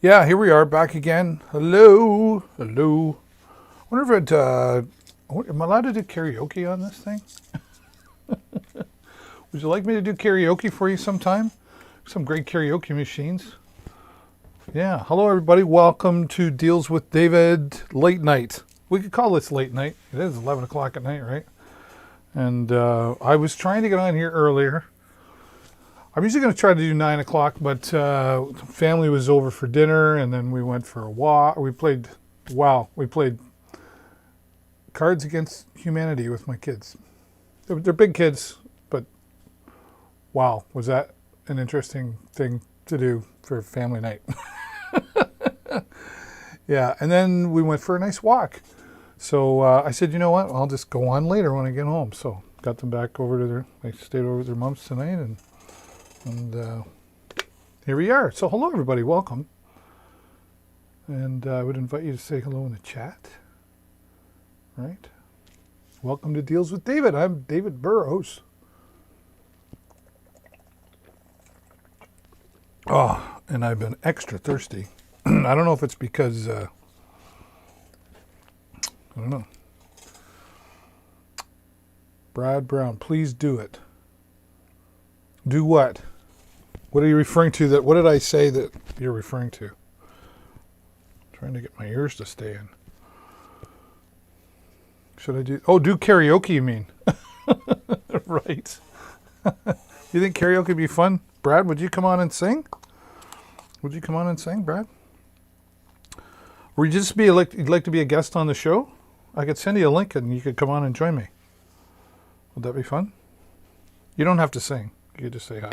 Yeah, here we are back again. Hello. Hello. I wonder if am I allowed to do karaoke on this thing? Would you like me to do karaoke for you sometime? Some great karaoke machines. Yeah. Hello, everybody. Welcome to Deals with David Late Night. We could call this late night. It is 11 o'clock at night, right? And I was trying to get on here earlier. I'm usually going to try to do 9 o'clock, but family was over for dinner, and then we went for a walk. We played Cards Against Humanity with my kids. They're big kids, but wow, was that an interesting thing to do for family night. Yeah, and then we went for a nice walk. So I said, you know what, I'll just go on later when I get home. So got them back over to I stayed over with their moms tonight, and here we are. So hello, everybody. Welcome. And I would invite you to say hello in the chat. Right? Welcome to Deals with David. I'm David Burrows. Oh, and I've been extra thirsty. I don't know if it's because, I don't know. Brad Brown, please do it. Do what? What are you referring to? What did I say that you're referring to? I'm trying to get my ears to stay in. Should I do? Oh, do karaoke, you mean? Right. You think karaoke would be fun? Brad, would you come on and sing? Would you come on and sing, Brad? Would you just you'd like to be a guest on the show? I could send you a link and you could come on and join me. Would that be fun? You don't have to sing. You could just say hi.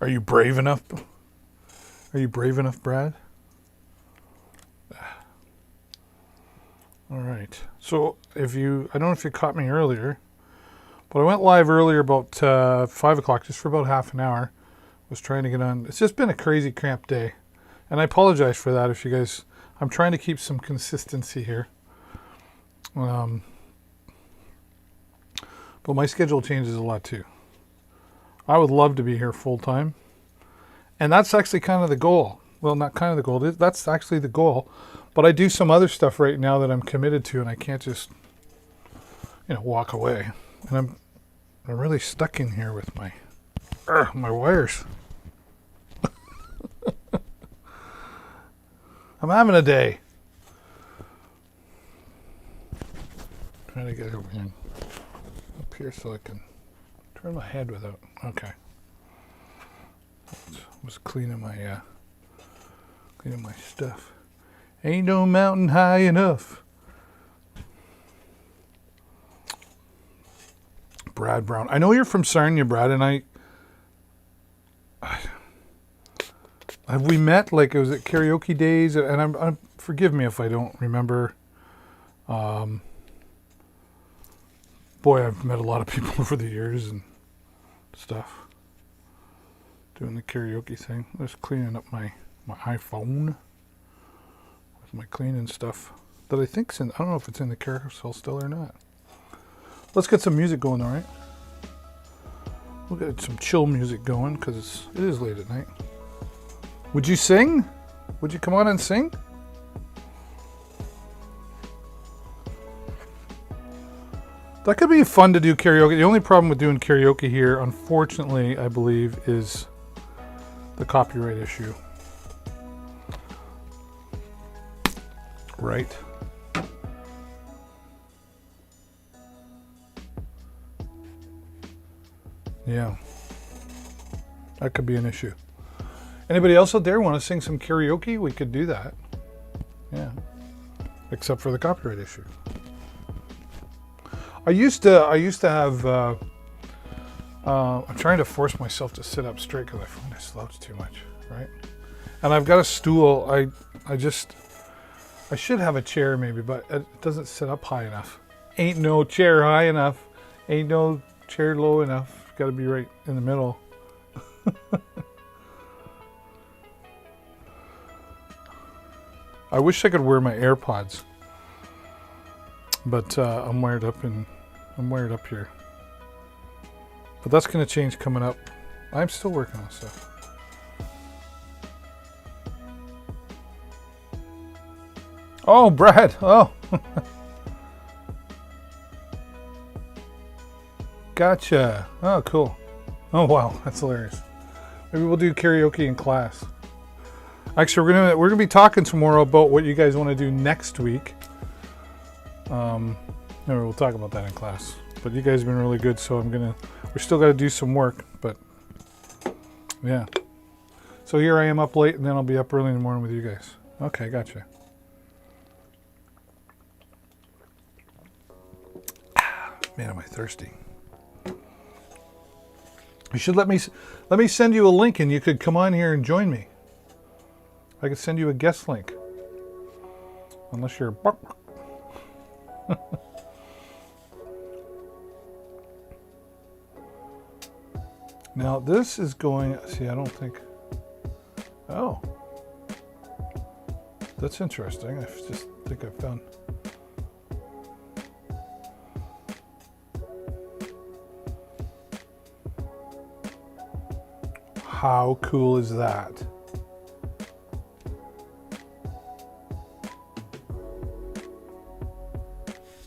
Are you brave enough? Are you brave enough, Brad? All right. So I don't know if you caught me earlier, but I went live earlier about 5 o'clock, just for about half an hour. Was trying to get on. It's just been a crazy cramped day. And I apologize for that if you guys, I'm trying to keep some consistency here. But my schedule changes a lot too. I would love to be here full time. And that's actually kind of the goal. Well, not kind of the goal. That's actually the goal. But I do some other stuff right now that I'm committed to, and I can't just, walk away. And I'm really stuck in here with my wires. I'm having a day. Trying to get over here, up here so I can turn my head without. Okay. Was cleaning my stuff. Ain't no mountain high enough. Brad Brown. I know you're from Sarnia, Brad, and I have we met? Like, it was at karaoke days, and I'm forgive me if I don't remember. Boy, I've met a lot of people over the years and stuff. Doing the karaoke thing. Just cleaning up my iPhone with my cleaning stuff that I think's in. I don't know if it's in the carousel still or not. Let's get some music going, all right? We'll get some chill music going because it is late at night. Would you sing? Would you come on and sing? That could be fun to do karaoke. The only problem with doing karaoke here, unfortunately, I believe, is the copyright issue. Right. Yeah. That could be an issue. Anybody else out there want to sing some karaoke? We could do that. Yeah. Except for the copyright issue. I used to have, I'm trying to force myself to sit up straight because I find I slouch too much, right? And I've got a stool. I should have a chair maybe, but it doesn't sit up high enough. Ain't no chair high enough. Ain't no chair low enough. Got to be right in the middle. I wish I could wear my AirPods, but I'm wired up here. But that's going to change coming up. I'm still working on stuff. Oh, Brad. Oh. Gotcha. Oh, cool. Oh, wow. That's hilarious. Maybe we'll do karaoke in class. Actually, we're gonna be talking some more about what you guys want to do next week. Maybe we'll talk about that in class. But you guys have been really good, so we're still got to do some work, but yeah. So here I am up late, and then I'll be up early in the morning with you guys. Okay, gotcha. Man, am I thirsty. You should let me send you a link, and you could come on here and join me. I could send you a guest link. Unless you're Now this is going, see, I don't think, oh, that's interesting. I just think I found, how cool is that?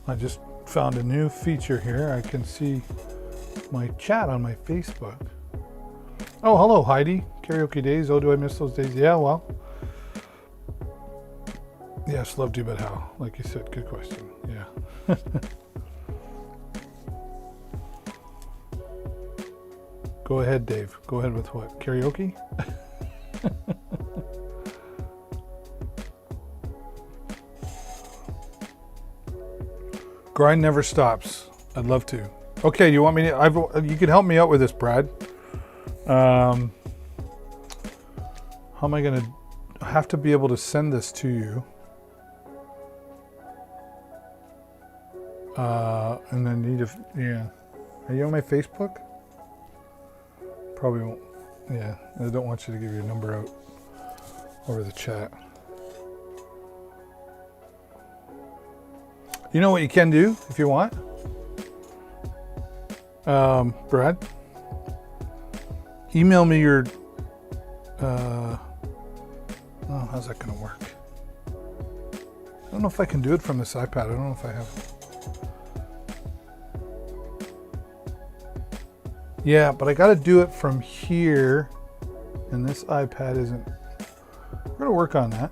I just found a new feature here. I can see my chat on my Facebook. Oh, hello, Heidi. Karaoke days. Oh, do I miss those days? Yeah, well. Yes, love to, but how? Like you said, good question. Yeah. Go ahead, Dave. Go ahead with what? Karaoke? Grind never stops. I'd love to. Okay, you want me to? You can help me out with this, Brad. How am I gonna? I have to be able to send this to you. And then yeah. Are you on my Facebook? Probably won't. Yeah, I don't want you to give your number out over the chat. You know what you can do if you want? Brad, email me your, oh, how's that gonna work? I don't know if I can do it from this iPad. I don't know if I have. Yeah, but I gotta do it from here, and this iPad isn't. We're gonna work on that.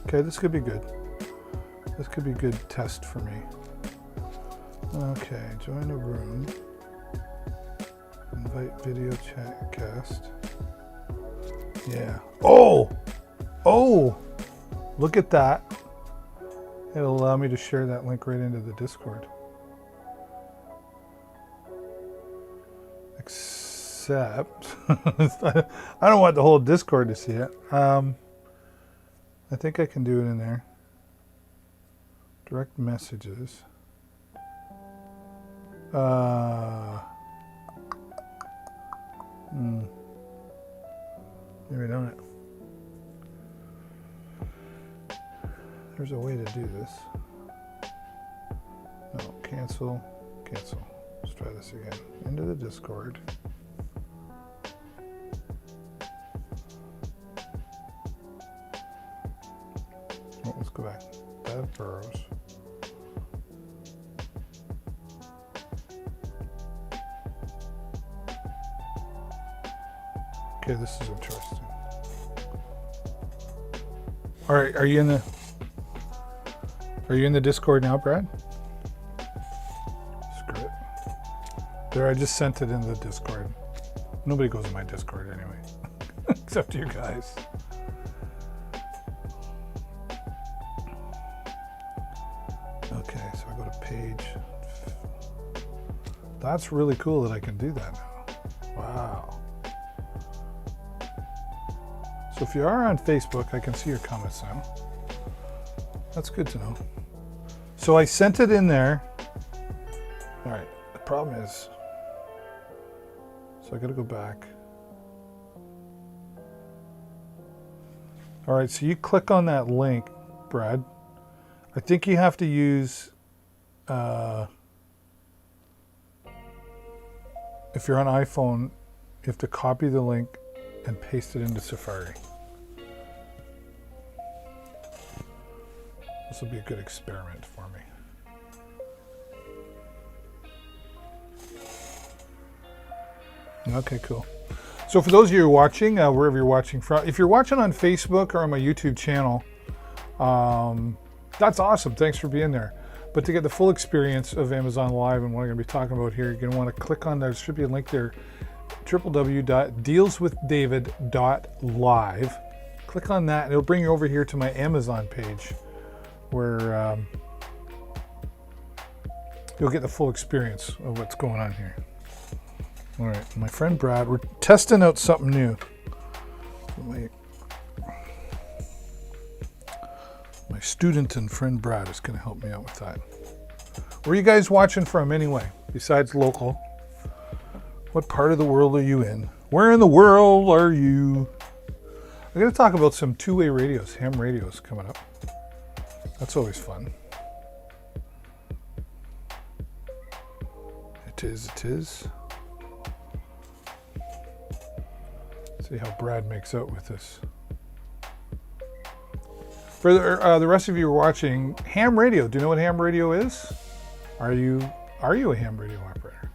Okay, this could be good. This could be a good test for me. Okay, join a room. Invite video chat cast. Yeah. Oh! Oh! Look at that. It'll allow me to share that link right into the Discord. Except, I don't want the whole Discord to see it. I think I can do it in there. Direct messages. Maybe don't. There's a way to do this. No, cancel. Let's try this again. Into the Discord. Oh, let's go back. Bev Burrows. Okay, this is interesting. All right, are you in the Discord now, Brad? Screw it. There, I just sent it in the Discord. Nobody goes in my Discord anyway, except you guys. Okay, so I go to page. That's really cool that I can do that now. Wow. So if you are on Facebook, I can see your comments now. That's good to know. So I sent it in there. All right, the problem is, so I gotta go back. All right, so you click on that link, Brad. I think you have to use, if you're on iPhone, you have to copy the link and paste it into Safari. This will be a good experiment for me. Okay, cool. So for those of you who are watching, wherever you're watching from, if you're watching on Facebook or on my YouTube channel, that's awesome. Thanks for being there. But to get the full experience of Amazon Live and what I'm going to be talking about here, you're going to want to click on, there should be a link there, www.dealswithdavid.live. Click on that and it'll bring you over here to my Amazon page where you'll get the full experience of what's going on here. All right, my friend Brad, we're testing out something new. My student and friend Brad is going to help me out with that. Where are you guys watching from anyway, besides local? What part of the world are you in? Where in the world are you? I'm going to talk about some two-way radios, ham radios coming up. That's always fun. It is. See how Brad makes out with this. For the rest of you who are watching, ham radio. Do you know what ham radio is? Are you a ham radio operator?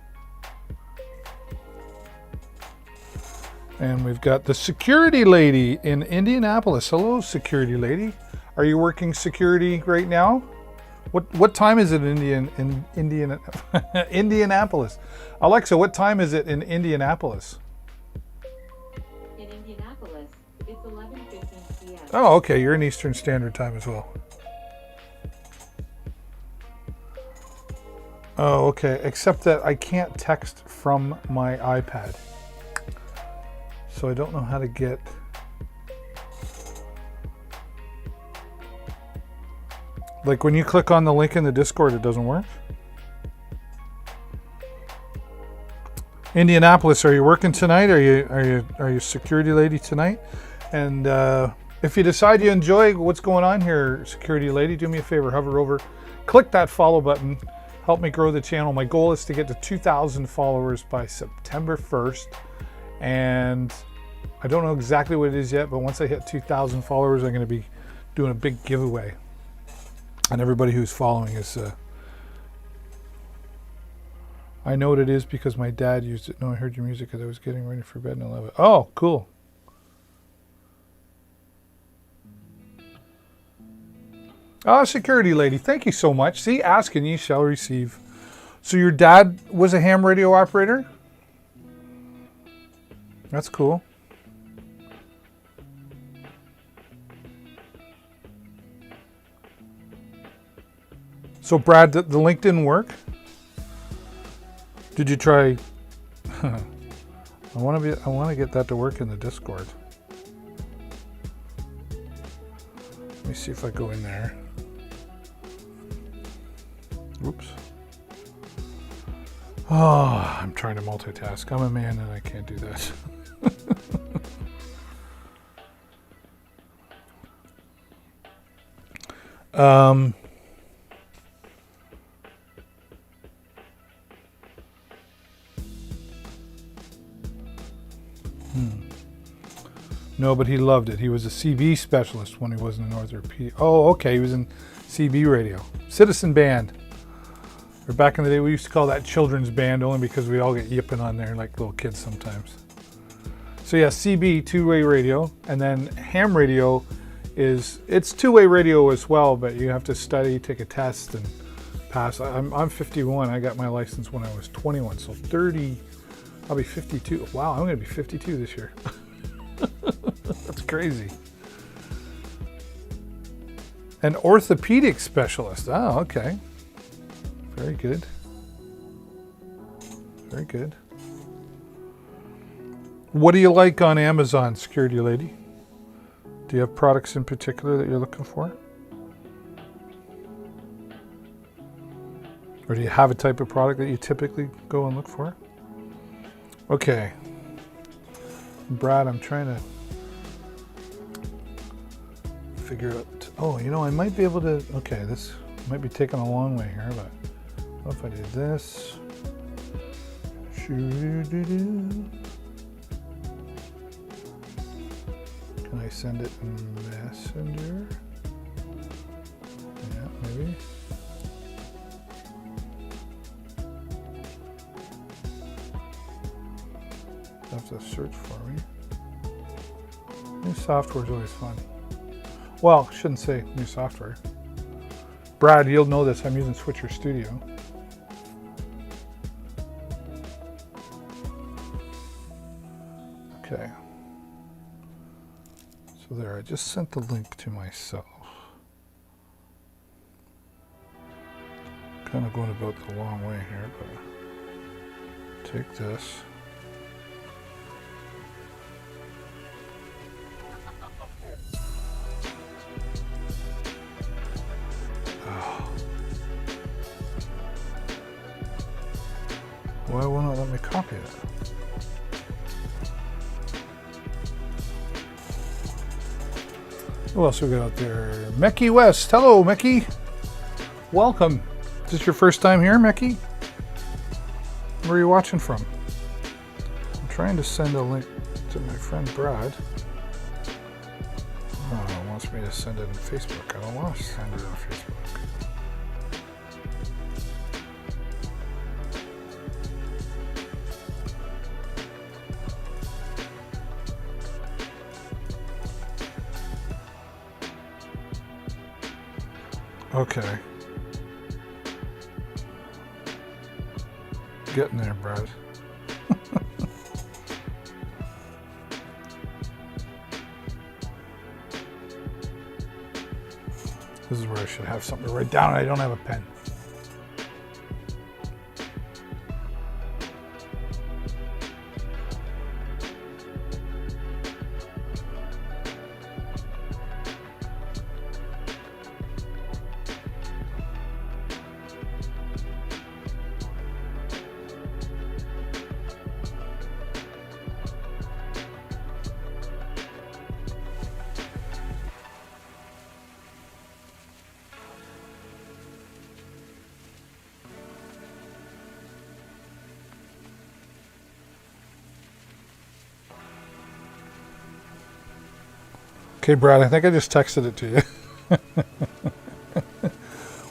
And we've got the security lady in Indianapolis. Hello, security lady. Are you working security right now? What time is it in Indianapolis? Alexa, what time is it in Indianapolis? In Indianapolis, it's 11:15 p.m. Oh, okay. You're in Eastern Standard Time as well. Oh, okay. Except that I can't text from my iPad. So I don't know how to get... Like when you click on the link in the Discord, it doesn't work? Indianapolis, are you working tonight? Are you security lady tonight? And if you decide you enjoy what's going on here, security lady, do me a favor, hover over, click that follow button, help me grow the channel. My goal is to get to 2,000 followers by September 1st. And I don't know exactly what it is yet, but once I hit 2,000 followers, I'm going to be doing a big giveaway. And everybody who's following is... I know what it is because my dad used it. No, I heard your music as I was getting ready for bed and I love it. Oh, cool. Oh, security lady, thank you so much. See, ask and ye shall receive. So your dad was a ham radio operator? That's cool. So Brad, the link didn't work? Did you try? I want to get that to work in the Discord. Let me see if I go in there. Oops. Oh, I'm trying to multitask. I'm a man and I can't do that. No, but he loved it. He was a CB specialist when he was in Northern P. Oh, okay. He was in CB radio. Citizen band. Or back in the day, we used to call that children's band only because we all get yipping on there like little kids sometimes. So yeah, CB, two-way radio. And then ham radio it's two-way radio as well, but you have to study, take a test, and pass. I'm 51. I got my license when I was 21, so 30. I'll be 52. Wow, I'm going to be 52 this year. That's crazy. An orthopedic specialist. Oh, okay. Very good. Very good. What do you like on Amazon, security lady? Do you have products in particular that you're looking for? Or do you have a type of product that you typically go and look for? Okay. Brad, I'm trying to figure out... Oh, you know, I might be able to... Okay, this might be taking a long way here, but what if I did this? Can I send it in Messenger? maybe. Have to search for me. New software is always fun. Well, shouldn't say new software. Brad, you'll know this. I'm using Switcher Studio. Okay. So there, I just sent the link to myself. Kind of going about the long way here, but take this. Why won't it let me copy it? Who else we got out there? Mecky West. Hello, Mecky. Welcome. Is this your first time here, Mecky? Where are you watching from? I'm trying to send a link to my friend Brad. Oh, it wants me to send it on Facebook. I don't want to send it on Facebook. Okay. Getting there, Brad. This is where I should have something to write down and I don't have a pen. Okay, Brad, I think I just texted it to you.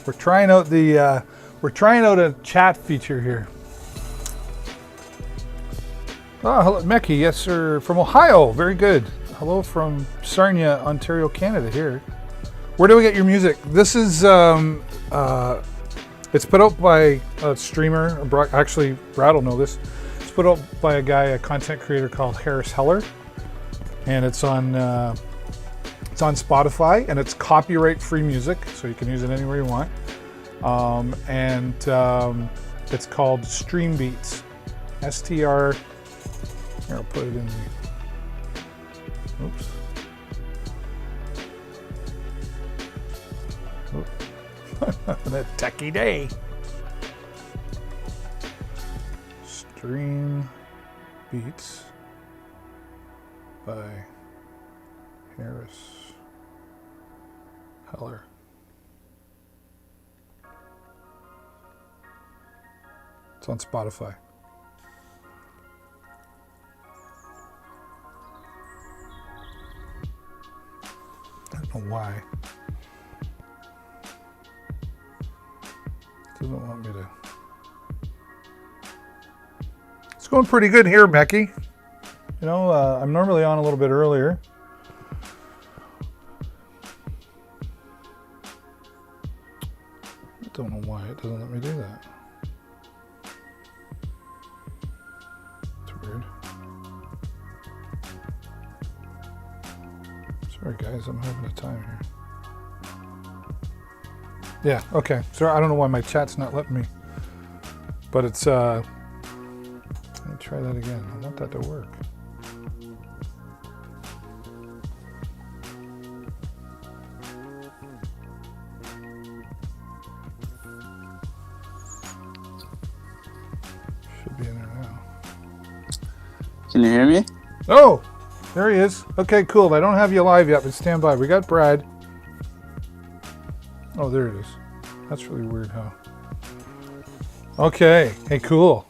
We're trying out a chat feature here. Oh, hello, Mecky. Yes, sir. From Ohio. Very good. Hello from Sarnia, Ontario, Canada here. Where do we get your music? This is, it's put out by a streamer. Actually, Brad will know this. It's put out by a guy, a content creator called Harris Heller. And it's on Spotify, and it's copyright-free music, so you can use it anywhere you want. It's called Stream Beats. STR. Here, I'll put it in the. Oops. A techie day. Stream Beats by Harris Heller. It's on Spotify. I don't know why. It doesn't want me to. It's going pretty good here, Becky. You know, I'm normally on a little bit earlier. I don't know why it doesn't let me do that. It's weird. Sorry guys, I'm having a time here. Yeah, okay. So I don't know why my chat's not letting me. But it's let me try that again. I want that to work. Should be in there now. Can you hear me? Oh, there he is. Okay, cool. I don't have you live yet, but stand by. We got Brad. Oh, there it is. That's really weird, huh? Okay. Hey, cool.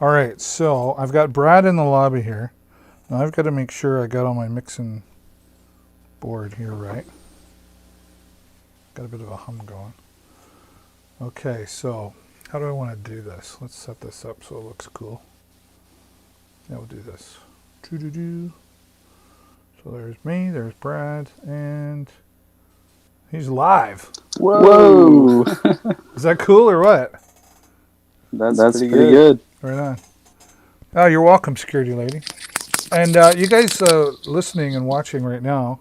All right, so I've got Brad in the lobby here. Now I've got to make sure I got all my mixing board here right. Got a bit of a hum going. Okay, so how do I want to do this? Let's set this up so it looks cool. Yeah, we'll do this. Doo-doo-doo. So there's me, there's Brad, and he's live. Whoa! Is that cool or what? That's pretty good. Right on. Oh, you're welcome, security lady. And you guys listening and watching right now,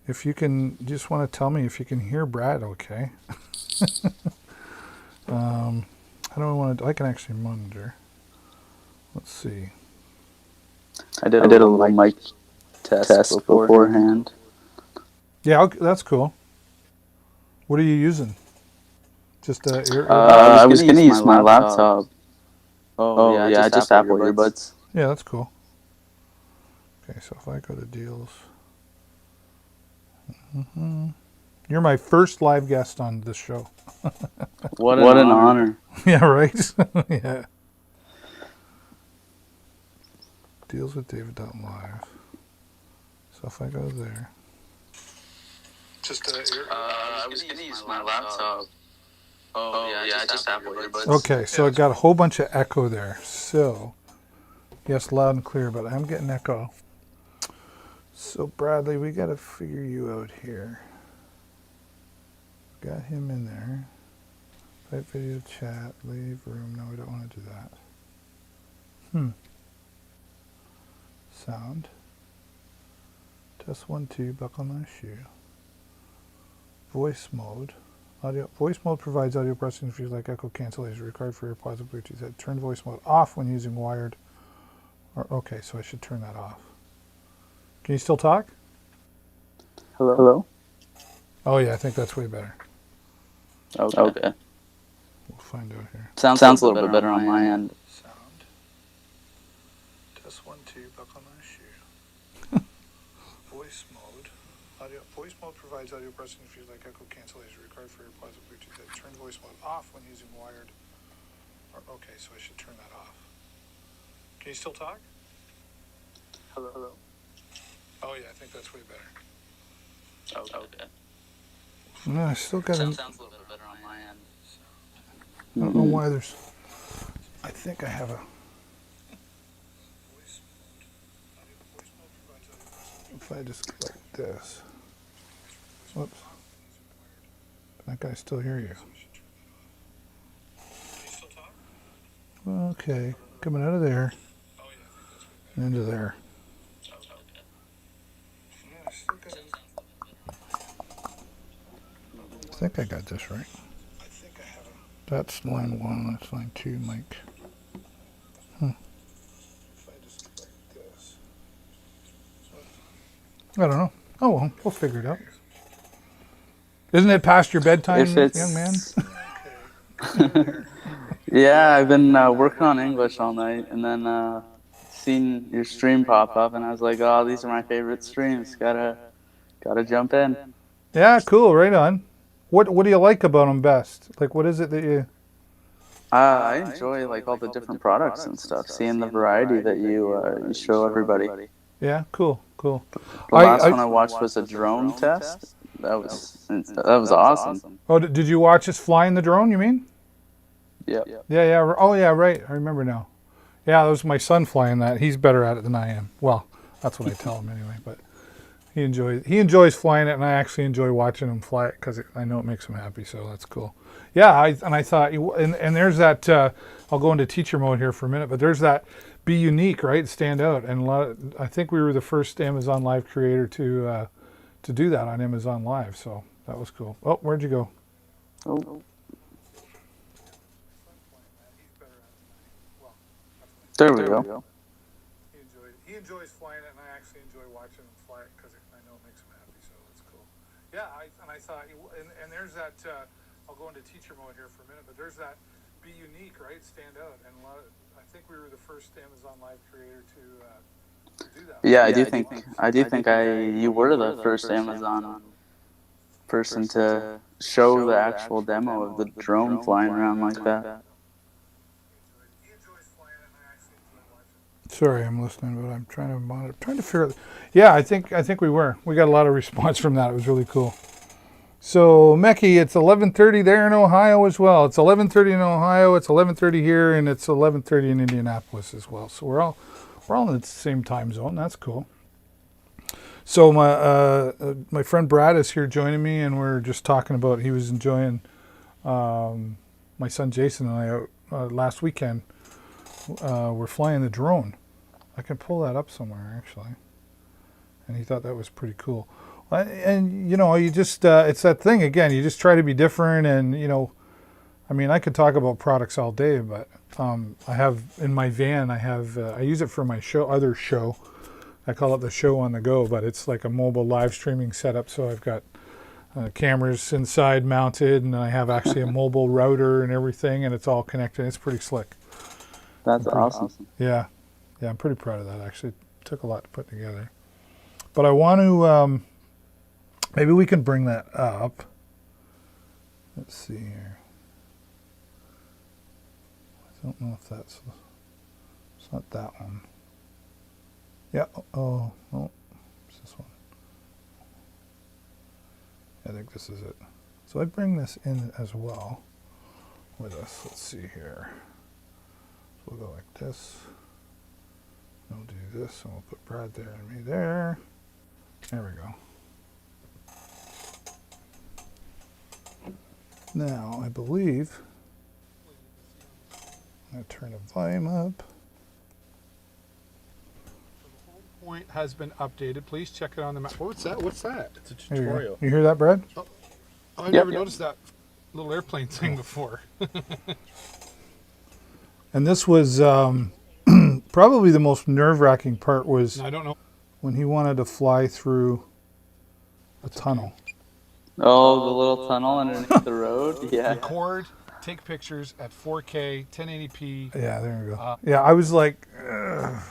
if you can, just want to tell me if you can hear Brad okay. How do I want to, I can actually monitor. Let's see. I did a little mic test beforehand. Yeah, okay, that's cool. What are you using? Just I was gonna use my laptop. Oh yeah, just Apple earbuds. Yeah, that's cool. Okay, so if I go to deals. You're my first live guest on this show. What an honor. Yeah, right? Yeah. Deals with David.live. So if I go there. Just I was gonna use my laptop. Oh yeah, just Apple earbuds. Okay, so I got a whole bunch of echo there. So, yes, loud and clear, but I'm getting echo. So Bradley, we got to figure you out here. Got him in there. Type video chat, leave room. No, we don't want to do that. Sound. Test 1, 2, buckle my shoe. Voice mode. Audio. Voice mode provides audio processing features like echo cancellation required for AirPods and Bluetooth. Turn voice mode off when using wired. Okay, so I should turn that off. Can you still talk? Hello? Oh yeah, I think that's way better. Okay. We'll find out here. Sounds a little bit better on my end. Sound. Test 1, 2, buckle my shoe. Voice mode. Audio. Voice mode provides audio processing features like echo cancellation required for AirPods and Bluetooth. Turn voice mode off when using wired. Okay, so I should turn that off. Can you still talk? Hello? Oh yeah, I think that's way better. Okay. No, I still got Sounds a little bit better on my end. I don't know why there's. I think I have a. If I just go like this. Whoops. Can that guy still hear you? Okay, coming out of there and into there. I think I got this right. That's line 1, that's line 2, Mike. I don't know. Oh well, we'll figure it out. Isn't it past your bedtime, young man? Yeah, I've been working on English all night, and then seen your stream pop up, and I was like, oh, these are my favorite streams. Gotta jump in. Yeah, cool. Right on. What do you like about them best? Like, what is it that you? I enjoy like all the different products and stuff. Seeing the variety that you show everybody. Yeah, cool. The last one I watched was a drone test. That was awesome. Oh, did you watch us flying the drone? You mean? Yeah. Yeah. Oh, yeah. Right. I remember now. Yeah, that was my son flying that. He's better at it than I am. Well, that's what I tell him anyway. But he enjoys flying it, and I actually enjoy watching him fly it because I know it makes him happy. So that's cool. Yeah, I thought, and there's that. I'll go into teacher mode here for a minute, but there's that. Be unique, right? Stand out, and I think we were the first Amazon Live creator to do that on Amazon Live. So that was cool. Oh, where'd you go? Oh. There we go. He enjoys flying it, and I actually enjoy watching him fly it because I know it makes him happy. So that's cool. Yeah, I thought, and there's that. I'll go into teacher mode here for a minute, but there's that. Be unique, right? Stand out, and I think we were the first Amazon Live creator to do that. Yeah, I do think you were the first Amazon person to show the actual demo of the drone flying around like that. Sorry, I'm listening, but I'm trying to monitor, trying to figure out. Yeah, I think we were. We got a lot of response from that. It was really cool. So, Mekhi, it's 11:30 there in Ohio as well. It's 11:30 in Ohio. It's 11:30 here, and it's 11:30 in Indianapolis as well. So we're all in the same time zone. That's cool. So my friend Brad is here joining me, and we're just talking about. He was enjoying my son Jason and I last weekend. We're flying the drone. I can pull that up somewhere actually, and he thought that was pretty cool. And you know, you just it's that thing again. You just try to be different, and you know, I mean, I could talk about products all day, but I have in my van. I use it for my other show. I call it the show on the go, but it's like a mobile live streaming setup. So I've got cameras inside mounted, and I have actually a mobile router and everything, and it's all connected. It's pretty slick. That's awesome. Yeah, I'm pretty proud of that. Actually, it took a lot to put together. But I want to. Maybe we can bring that up. Let's see here. I don't know if it's not that one. Yeah, oh, it's this one. I think this is it. So I bring this in as well with us. Let's see here. So we'll go like this. We'll do this, and we'll put Brad there and me there. There we go. Now, I believe, I'm going to turn the volume up. The whole point has been updated. Please check it on the map. What's that? What's that? It's a There you go. tutorial. You hear that, Brad? Oh, I Yep. never noticed that little airplane thing before. And this was probably the most nerve-wracking part was I don't know. when he wanted to fly through a tunnel. Oh, the little tunnel underneath the road. Yeah. Record, take pictures at 4K, 1080p. Yeah, there you go. Yeah, I was like, ugh.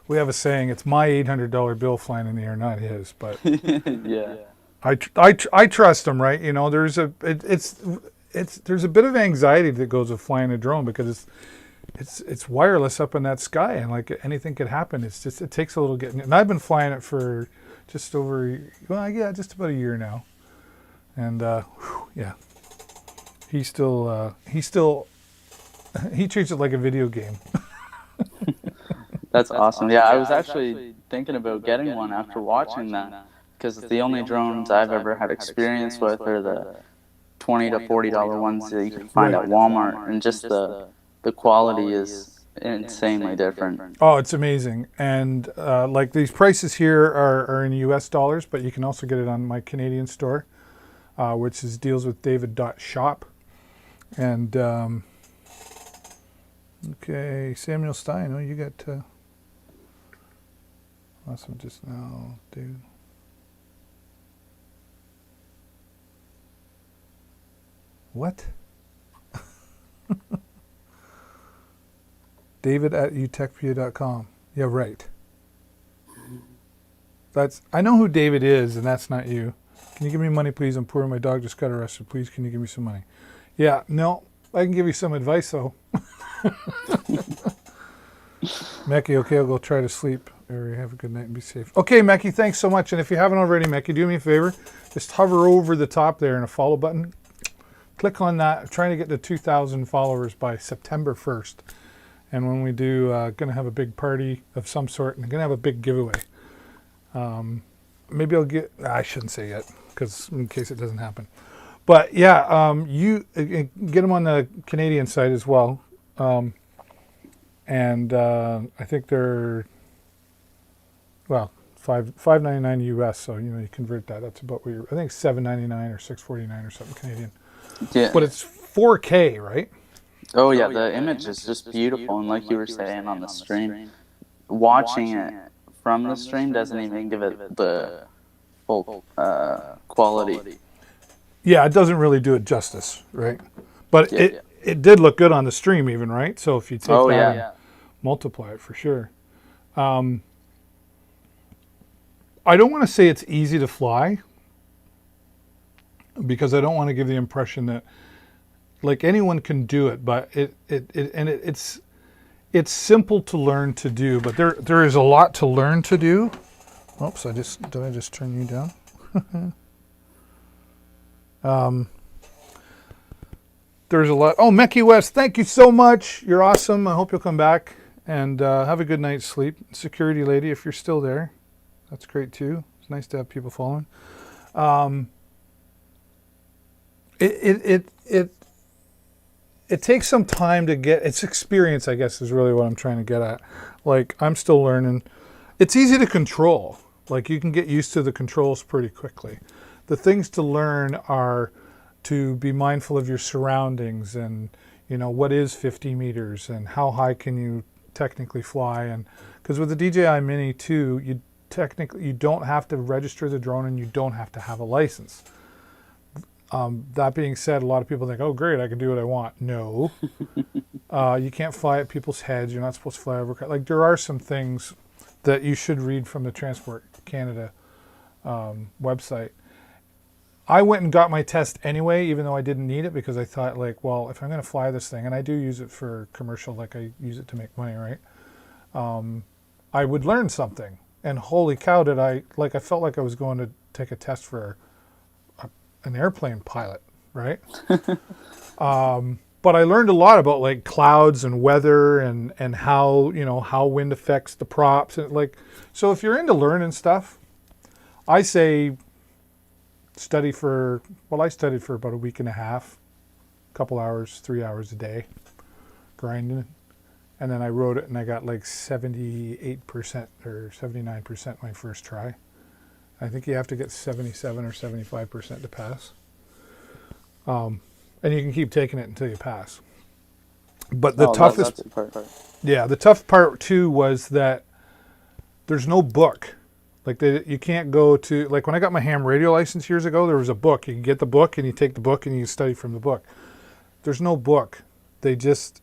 We have a saying, it's my $800 bill flying in the air, not his. But Yeah. I trust him, right? You know, there's a there's a bit of anxiety that goes with flying a drone because it's wireless up in that sky, and like anything could happen. It's just, it takes a little getting. And I've been flying it for just over, well, yeah, just about a year now. And yeah, he treats it like a video game. That's awesome. Yeah, I was actually thinking about getting one after watching that, because the only drones I've ever had experience with are the $20 to $40 ones that you can find at Walmart, and just the quality is insanely different. Oh, it's amazing. And like these prices here are in US dollars, but you can also get it on my Canadian store, which is deals with David.shop. And okay, Samuel Stein, oh, you got awesome just now, dude. What? David at utechpia.com. Yeah, right. I know who David is, and that's not you. Can you give me money, please? I'm poor. My dog just got arrested. Please, can you give me some money? Yeah, no, I can give you some advice, though. Mekhi, okay, I'll go try to sleep. Have a good night and be safe. Okay, Mekhi, thanks so much. And if you haven't already, Mekhi, do me a favor. Just hover over the top there and a follow button. Click on that. I'm trying to get to 2,000 followers by September 1st. And when we do, going to have a big party of some sort, and going to have a big giveaway. Maybe I'll I shouldn't say yet, because in case it doesn't happen. But yeah, you get them on the Canadian side as well. And I think they're, well, $5.99 US. So you know, you convert that. That's about what I think $7.99 or $6.49 or something Canadian. Yeah. But it's 4K, right? Oh yeah, the image is just beautiful, and like you were saying on the stream, watching it from the stream doesn't even give it the full quality. Yeah, it doesn't really do it justice, right? But it did look good on the stream even, right? So if you take that and multiply it for sure. I don't want to say it's easy to fly, because I don't want to give the impression that like anyone can do it, but it's simple to learn to do, but there is a lot to learn to do. Oops, did I just turn you down? There's a lot. Oh, Mecky West, thank you so much. You're awesome. I hope you'll come back and have a good night's sleep. Security lady, if you're still there, that's great too. It's nice to have people following. It takes some time to get. It's experience, I guess, is really what I'm trying to get at. Like, I'm still learning. It's easy to control. Like, you can get used to the controls pretty quickly. The things to learn are to be mindful of your surroundings and, you know, what is 50 meters and how high can you technically fly. And because with the DJI Mini 2, you don't have to register the drone and you don't have to have a license. That being said, a lot of people think, oh, great, I can do what I want. No. You can't fly at people's heads. You're not supposed to fly over. Like, there are some things that you should read from the Transport Canada website. I went and got my test anyway, even though I didn't need it, because I thought, like, well, if I'm going to fly this thing, and I do use it for commercial, like I use it to make money, right? I would learn something. And holy cow, I felt like I was going to take a test for an airplane pilot, right? But I learned a lot about like clouds and weather and how, you know, how wind affects the props. And like, so if you're into learning stuff, I say I studied for about a week and a half, a couple hours, 3 hours a day, grinding. And then I wrote it and I got like 78% or 79% my first try. I think you have to get 77 or 75% to pass. And you can keep taking it until you pass. But the toughest, that's the part. the tough part too was that there's no book. Like you can't go to, like when I got my ham radio license years ago, there was a book. You can get the book and you take the book and you study from the book. There's no book. They just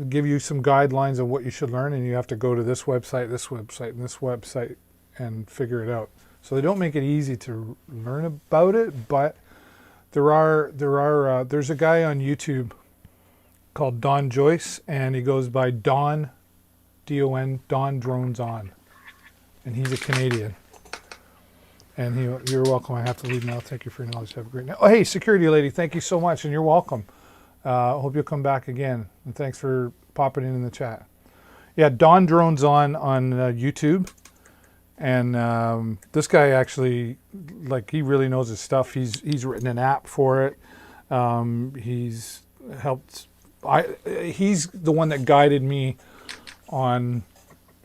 give you some guidelines on what you should learn, and you have to go to this website, and this website, and figure it out. So they don't make it easy to learn about it, but there's a guy on YouTube called Don Joyce, and he goes by Don, D-O-N, Don Drones On, and he's a Canadian. And you're welcome. I have to leave now. Thank you for your knowledge. Have a great night. Oh, hey, security lady, thank you so much, and you're welcome. I hope you'll come back again, and thanks for popping in the chat. Yeah, Don Drones On YouTube. And this guy actually, like, he really knows his stuff. He's written an app for it. He's helped. He's the one that guided me on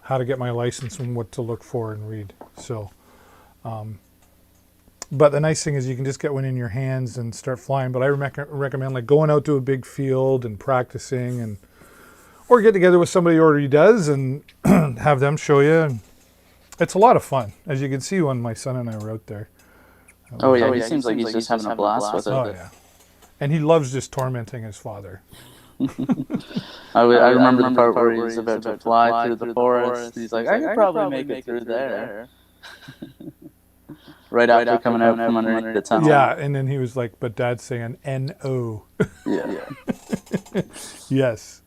how to get my license and what to look for and read. So, but the nice thing is you can just get one in your hands and start flying. But I recommend like going out to a big field and practicing, or get together with somebody who already does and have them show you. And it's a lot of fun, as you can see when my son and I were out there. Oh yeah, he seems like he's just having a blast with it. Oh yeah, and he loves just tormenting his father. I remember the part where he was about to fly through the forest. He's like, I could probably make it through there. right after coming out from underneath the tunnel. Yeah, and then he was like, but Dad's saying N-O. Yeah. Yes.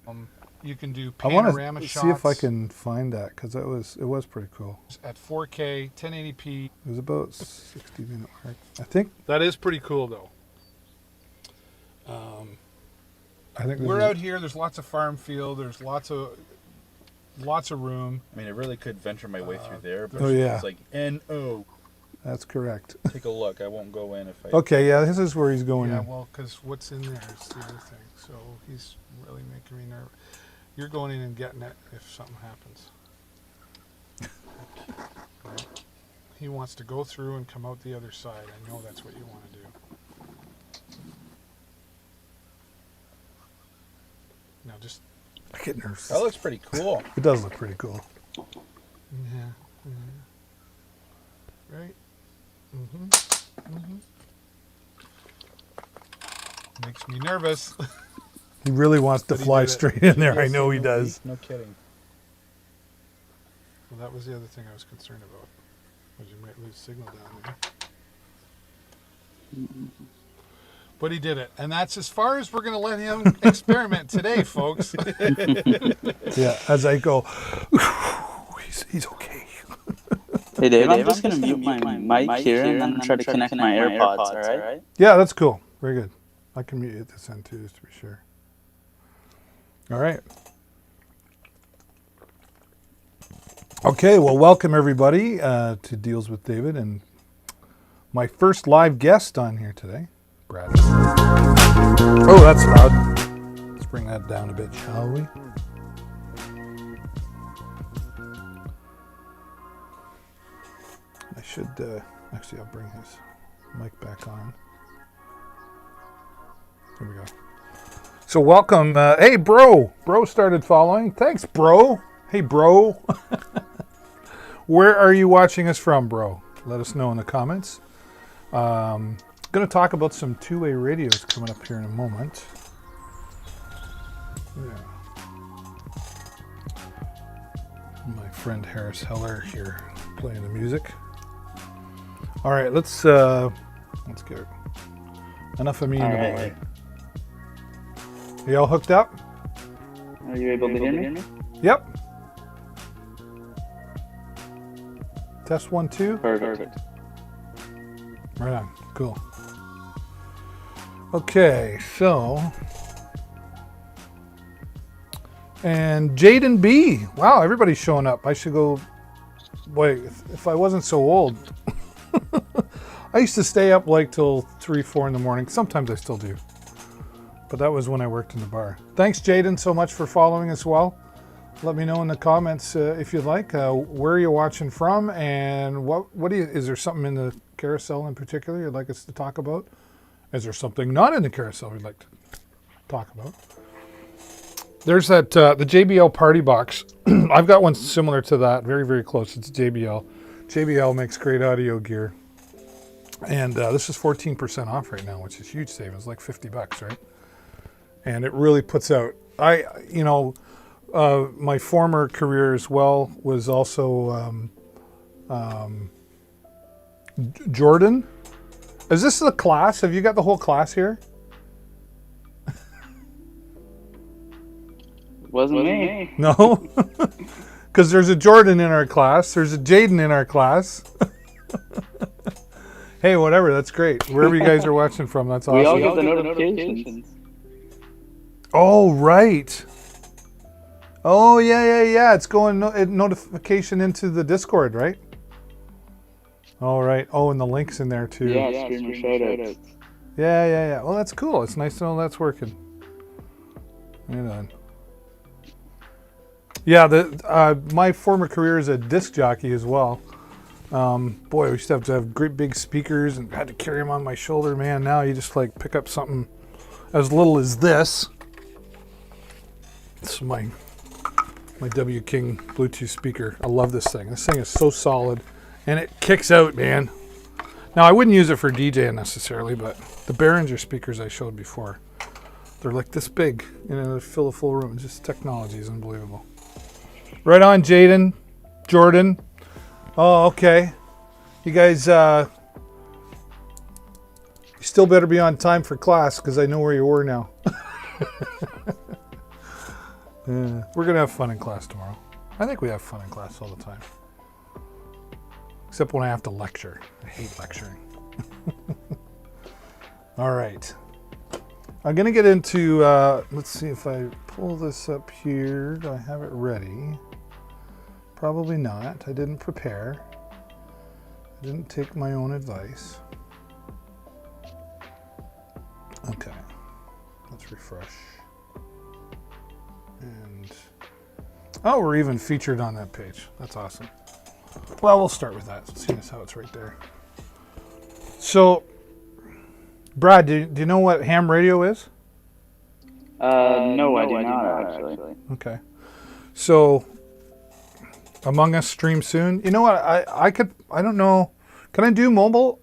You can do I want panorama to shots. see if I can find that, because it was pretty cool. At 4K, 1080p. It was about 60-minute mark, I think. That is pretty cool, though. I think We're out here. There's lots of farm field. There's lots of room. I mean, I really could venture my way through there, but Oh, yeah. it's like N-O. That's correct. Take a look. I won't go in if I... Okay, yeah, this is where he's going Yeah, in. well, because what's in there is the other thing. So he's really making me nervous. You're going in and getting it if something happens. Right? He wants to go through and come out the other side. I know that's what you want to do. Now just... I get nervous. That looks pretty cool. It does look pretty cool. Yeah. Right? Makes me nervous. He really wants to But he fly did it. straight in there. I Yes, know he no, does. No kidding. Well, that was the other thing I was concerned about. Was you might lose signal down there. But he did it. And that's as far as we're going to let him experiment today, folks. Yeah, as I go, he's okay. Hey Dave, I'm just gonna mute my mic here and then try to connect my AirPods, alright? Yeah, that's cool. Very good. I can mute you at this end too, just to be sure. All right. Okay, well, welcome everybody to Deals with David, and my first live guest on here today, Brad. Oh, that's loud. Let's bring that down a bit, shall we? I should, actually, I'll bring his mic back on. Here we go. So welcome. Hey, bro. Bro started following. Thanks, bro. Hey, bro. Where are you watching us from, bro? Let us know in the comments. Going to talk about some two-way radios coming up here in a moment. Yeah. My friend Harris Heller here playing the music. All right, let's get enough of me in the boy. You all hooked up? Are you able to hear me? Yep. Test 1, 2. Perfect. Right on. Cool. Okay, so. And Jaden B. Wow, everybody's showing up. I should go. Boy, if I wasn't so old. I used to stay up like till 3, 4 in the morning. Sometimes I still do. But that was when I worked in the bar. Thanks, Jaden, so much for following as well. Let me know in the comments if you'd like where you're watching from, and what do you, is there something in the carousel in particular you'd like us to talk about? Is there something not in the carousel you'd like to talk about? There's that the JBL party box. I've got one similar to that, very, very close. It's JBL. JBL makes great audio gear. And this is 14% off right now, which is huge savings, like $50, right? And it really puts out, my former career as well was also Jordan. Is this the class? Have you got the whole class here? Wasn't me. No? Because there's a Jordan in our class. There's a Jaden in our class. Hey, whatever. That's great. Wherever you guys are watching from, that's awesome. We all get the notifications. Oh, right. Oh, yeah. It's going notification into the Discord, right? All right. Oh, and the link's in there too. Yeah, streamer shoutouts. Yeah. Well, that's cool. It's nice to know that's working. Right on. Yeah, my former career as a disc jockey as well. Boy, we used to have great big speakers and had to carry them on my shoulder. Man, now you just like pick up something as little as this. This is my W King Bluetooth speaker. I love this thing. This thing is so solid, and it kicks out, man. Now, I wouldn't use it for DJing necessarily, but the Behringer speakers I showed before, they're like this big, they fill a full room. Just technology is unbelievable. Right on, Jaden, Jordan. Oh, okay. You guys, you still better be on time for class because I know where you were now. Yeah, we're going to have fun in class tomorrow. I think we have fun in class all the time. Except when I have to lecture. I hate lecturing. All right. I'm going to get into, let's see if I pull this up here. Do I have it ready? Probably not. I didn't prepare. I didn't take my own advice. Okay. Let's refresh. And oh, we're even featured on that page. That's awesome. Well, we'll start with that, seeing as how it's right there. So, Brad, do you know what ham radio is? No, I do not actually. Okay. So, Among Us stream soon. You know what? I don't know. Can I do mobile?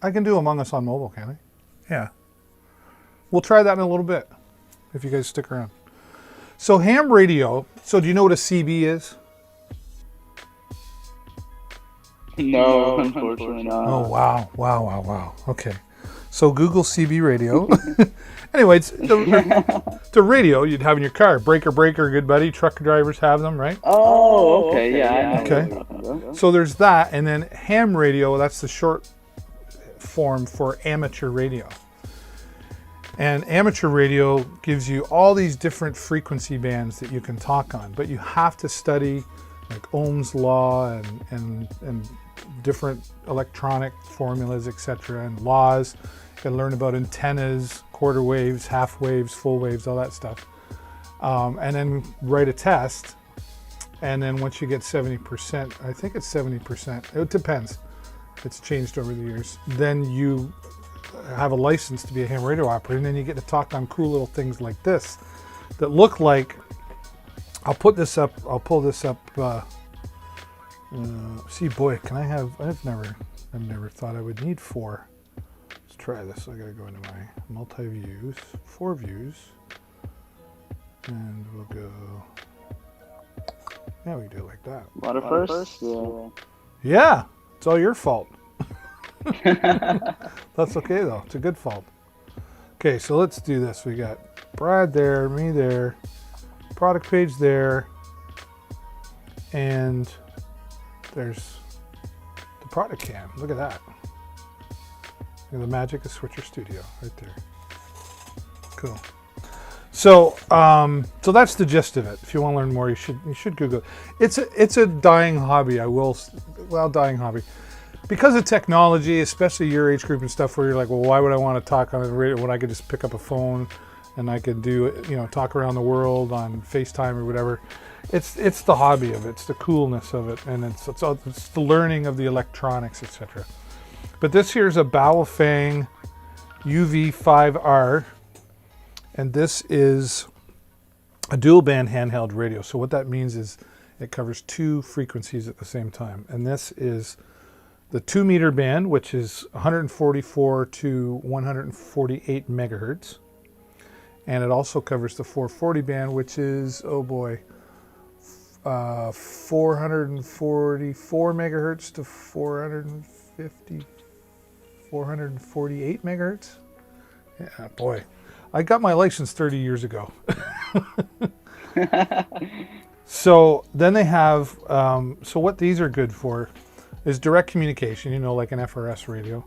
I can do Among Us on mobile, can I? Yeah. We'll try that in a little bit, if you guys stick around. So ham radio. So do you know what a CB is? No, unfortunately not. Oh, wow. Okay. So Google CB radio. Anyway, it's the radio you'd have in your car. Breaker, good buddy. Truck drivers have them, right? Oh, okay, yeah, I know. Okay. what you're talking about. So there's that, and then ham radio. That's the short form for amateur radio. And amateur radio gives you all these different frequency bands that you can talk on, but you have to study like Ohm's law and different electronic formulas, etc., and laws. You can learn about antennas, quarter waves, half waves, full waves, all that stuff, and then write a test. And then once you get 70%, I think it's 70%. It depends. It's changed over the years. Then you have a license to be a ham radio operator, and then you get to talk on cool little things like this that look like, I'll pull this up. See, boy, can I have, I've never thought I would need 4. Let's try this. I gotta go into my multi-views, 4 views, and we'll go, yeah, we can do it like that. A lot of firsts? Yeah. Yeah, it's all your fault. That's okay though. It's a good fault. Okay, so let's do this. We got Brad there, me there, product page there, and there's the product cam. Look at that. Look at the magic of Switcher Studio right there. Cool. So, so that's the gist of it. If you want to learn more, you should Google it. It's a dying hobby. Dying hobby. Because of technology, especially your age group and stuff, where you're like, well, why would I want to talk on the radio when I could just pick up a phone and I could do, talk around the world on FaceTime or whatever. It's the hobby of it. It's the coolness of it, and it's the learning of the electronics, etc. But this here's a Baofeng UV5R, and this is a dual band handheld radio. So what that means is it covers 2 frequencies at the same time, and this is the 2 meter band, which is 144 to 148 megahertz. And it also covers the 440 band, which is, 444 megahertz to 448 megahertz. Yeah, boy. I got my license 30 years ago. So then they have, so what these are good for is direct communication, like an FRS radio.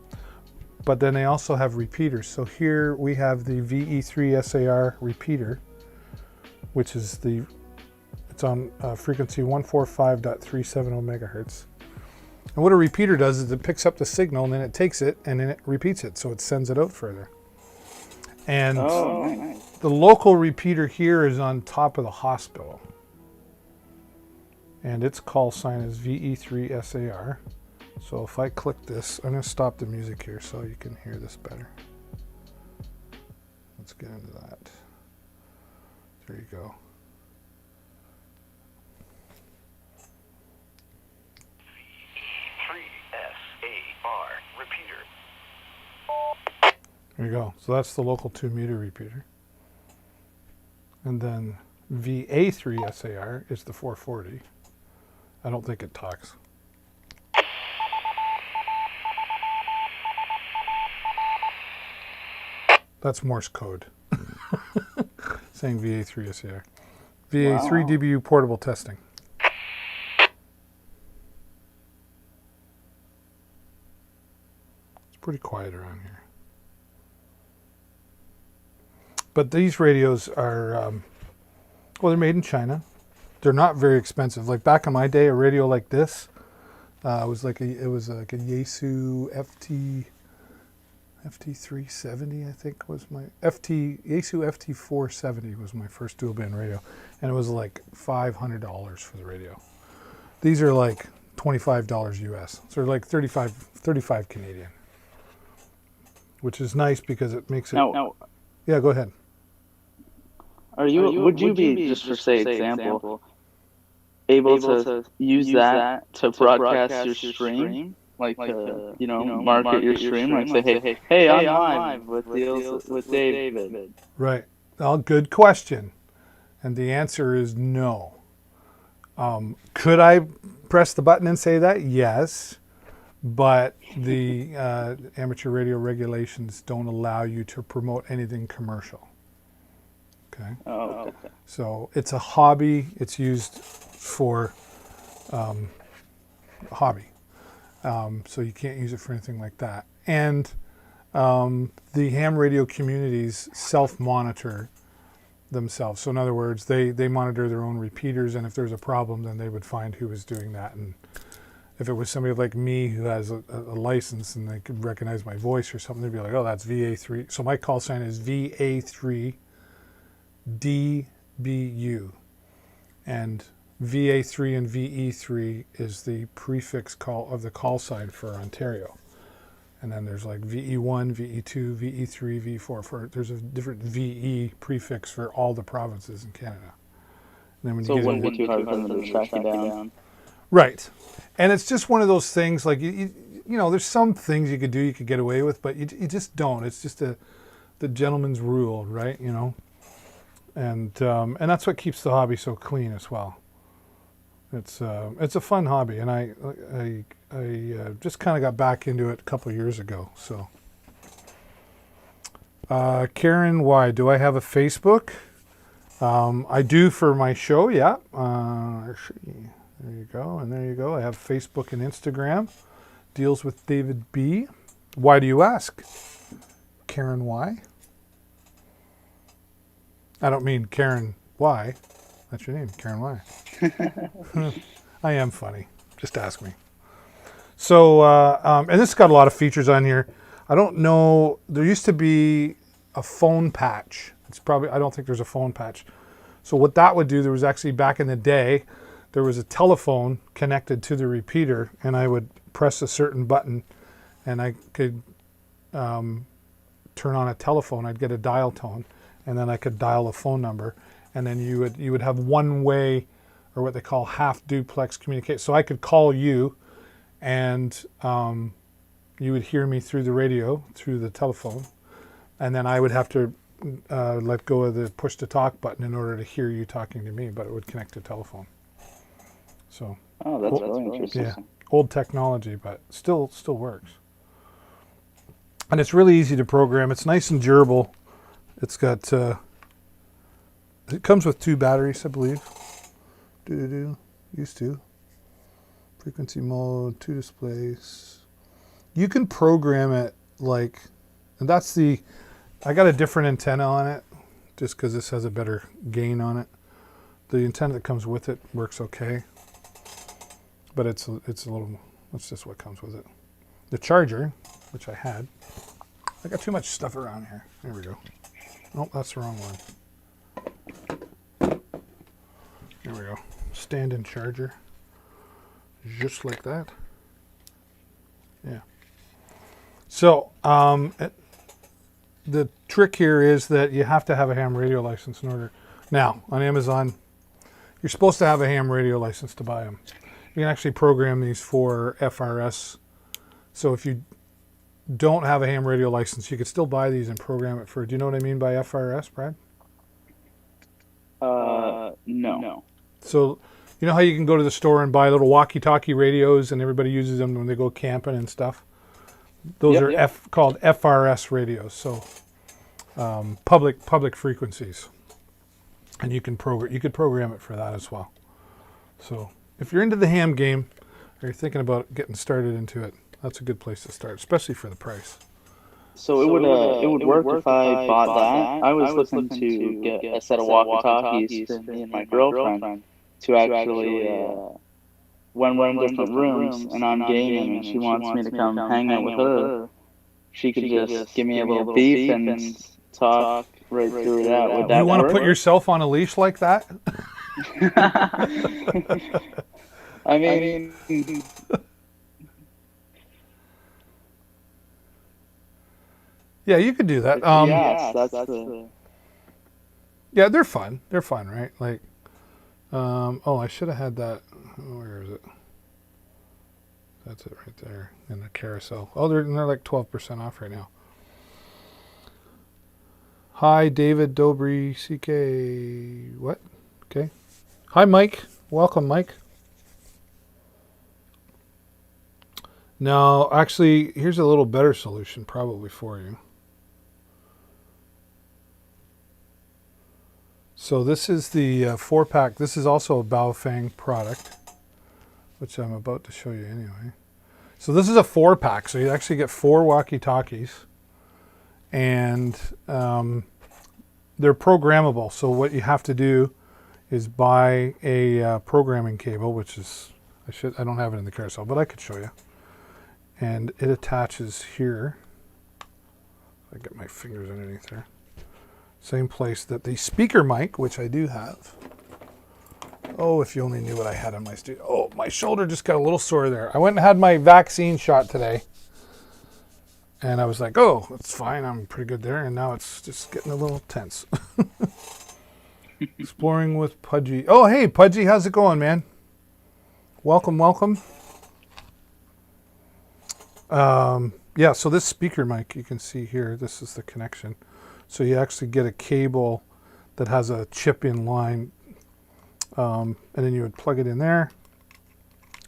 But then they also have repeaters. So here we have the VE3 SAR repeater, which is it's on frequency 145.370 megahertz. And what a repeater does is it picks up the signal and then it takes it and then it repeats it. So it sends it out further. And Nice. the local repeater here is on top of the hospital. And its call sign is VE3 SAR. So if I click this, I'm going to stop the music here so you can hear this better. Let's get into that. There you go. VE3 SAR repeater. There you go. So that's the local 2 meter repeater. And then VA3 SAR is the 440. I don't think it talks. That's Morse code. Saying VA3 SAR. VA3 Wow. DBU portable testing. It's pretty quiet around here. But these radios are, they're made in China. They're not very expensive. Like back in my day, a radio like this was like a Yaesu FT370, I think was my Yaesu FT470 was my first dual band radio, and it was like $500 for the radio. These are like $25 US, so they're like 35 Canadian, which is nice because it makes it. Now, Yeah, go ahead. would you be, just for say example, able to use that to broadcast your stream? Like, market your stream, like say, hey, I'm live with David. Right. Well, good question. And the answer is no. Could I press the button and say that? Yes. but the amateur radio regulations don't allow you to promote anything commercial. Okay. Oh, okay. So it's a hobby. It's used for hobby. So you can't use it for anything like that. And the ham radio communities self-monitor themselves. So in other words, they monitor their own repeaters, and if there's a problem, then they would find who was doing that. And if it was somebody like me who has a license and they could recognize my voice or something, they'd be like, oh, that's VA3. So my call sign is VA3DBU. And VA3 and VE3 is the prefix of the call sign for Ontario. And then there's like VE1, VE2, VE3, VE4. There's a different VE prefix for all the provinces in Canada. And then when So you it get wouldn't be too hard for them to track you down. right. And it's just one of those things, like, you know, there's some things you could do, you could get away with, but you just don't. It's just the gentleman's rule, right? You know? And that's what keeps the hobby so clean as well. It's a fun hobby, and I just kind of got back into it a couple of years ago. So, Karen, why do I have a Facebook? I do for my show. Yeah. Actually, there you go, and there you go. I have Facebook and Instagram. Deals with David B. Why do you ask? Karen, why? I don't mean Karen, why? That's your name, Karen Y. I am funny. Just ask me. So, and this has got a lot of features on here. I don't know. There used to be a phone patch. I don't think there's a phone patch. So what that would do, there was actually back in the day, there was a telephone connected to the repeater, and I would press a certain button, and I could turn on a telephone. I'd get a dial tone, and then I could dial a phone number. And then you would have one way, or what they call half duplex communication. So I could call you, and you would hear me through the radio, through the telephone, and then I would have to let go of the push to talk button in order to hear you talking to me, but it would connect to telephone. So Oh, that's really interesting. yeah, old technology, but still works. And it's really easy to program. It's nice and durable. It's got. It comes with 2 batteries, I believe. Used to. Frequency mode, 2 displays. You can program it like, and that's I got a different antenna on it, just because this has a better gain on it. The antenna that comes with it works okay, but it's just what comes with it. The charger, which I had. I got too much stuff around here. There we go. Oh, that's the wrong one. There we go. Stand-in charger. Just like that. Yeah. So, the trick here is that you have to have a ham radio license in order. Now, on Amazon, you're supposed to have a ham radio license to buy them. You can actually program these for FRS. So if you don't have a ham radio license, you could still buy these and program it for. Do you know what I mean by FRS, Brad? No. So, you know how you can go to the store and buy little walkie-talkie radios, and everybody uses them when they go camping and stuff? Those Yep, are yep. called FRS radios, so public frequencies, and you could program it for that as well. So, if you're into the ham game, or you're thinking about getting started into it, that's a good place to start, especially for the price. So it would work if I bought that. I was looking to get a set of walkie-talkies for me and my girlfriend to actually, when we're in different rooms and I'm gaming and she wants me to come hang out with her, she could just give me a little beep and talk right through it out. Would that You want to work? put yourself on a leash like that? I mean, Yeah, you could do that. yes, that's the... Yeah, they're fun. They're fun, right? Like, oh, I should have had that. Oh, where is it? That's it right there in the carousel. Oh, they're like 12% off right now. Hi, David Dobry, CK. What? Okay. Hi, Mike. Welcome, Mike. No, actually, here's a little better solution probably for you. So this is the 4-pack. This is also a Baofeng product, which I'm about to show you anyway. So this is a 4-pack. So you actually get 4 walkie-talkies, and they're programmable. So what you have to do is buy a programming cable, which is I don't have it in the carousel, but I could show you. And it attaches here. I get my fingers underneath there. Same place that the speaker mic, which I do have. Oh, if you only knew what I had on my studio. Oh, my shoulder just got a little sore there. I went and had my vaccine shot today. And I was like, oh, that's fine. I'm pretty good there. And now it's just getting a little tense. Exploring with Pudgy. Oh, hey, Pudgy, how's it going, man? Welcome, welcome. Yeah, so this speaker mic, you can see here, this is the connection. So you actually get a cable that has a chip in line, and then you would plug it in there,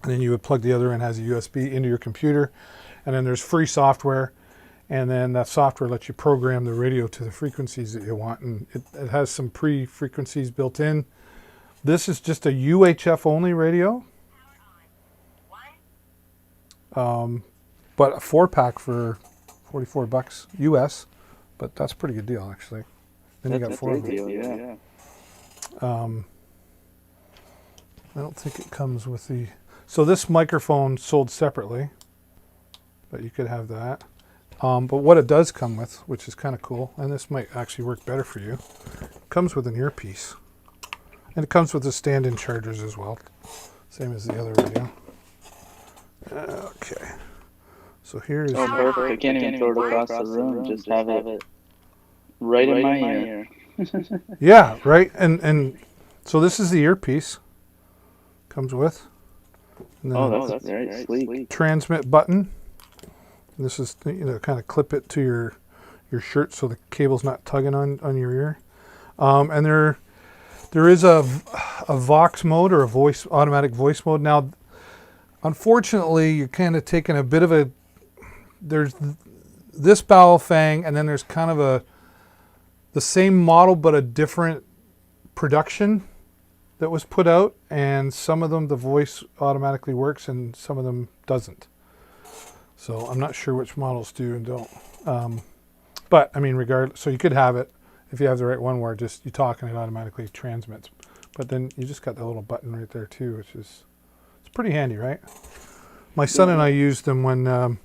and then you would plug the other end, has a USB into your computer, and then there's free software, and then that software lets you program the radio to the frequencies that you want, and it has some pre-frequencies built in. This is just a UHF only radio, but a 4-pack for $44 US. But that's a pretty good deal, actually. Then you got 4 of them. Yeah. I don't think it comes with the... So this microphone sold separately, but you could have that. But what it does come with, which is kind of cool, and this might actually work better for you, comes with an earpiece. And it comes with the stand-in chargers as well, same as the other radio. Okay. So here's... Oh, perfect. I can't even throw it across the room. Just have it right in my ear. Yeah, right. And so this is the earpiece. Comes with. And then Oh, that's very sleek. transmit button. And this is, kind of clip it to your shirt so the cable's not tugging on your ear. And there is a Vox mode, or a automatic voice mode. Now, unfortunately, you're kind of taking a bit of a... There's this Baofeng, and then there's kind of the same model but a different production that was put out, and some of them the voice automatically works and some of them doesn't. So I'm not sure which models do and don't. But I mean, regardless, so you could have it if you have the right one where just you talk and it automatically transmits. But then you just got the little button right there too, which is it's pretty handy, right? My son and I used them when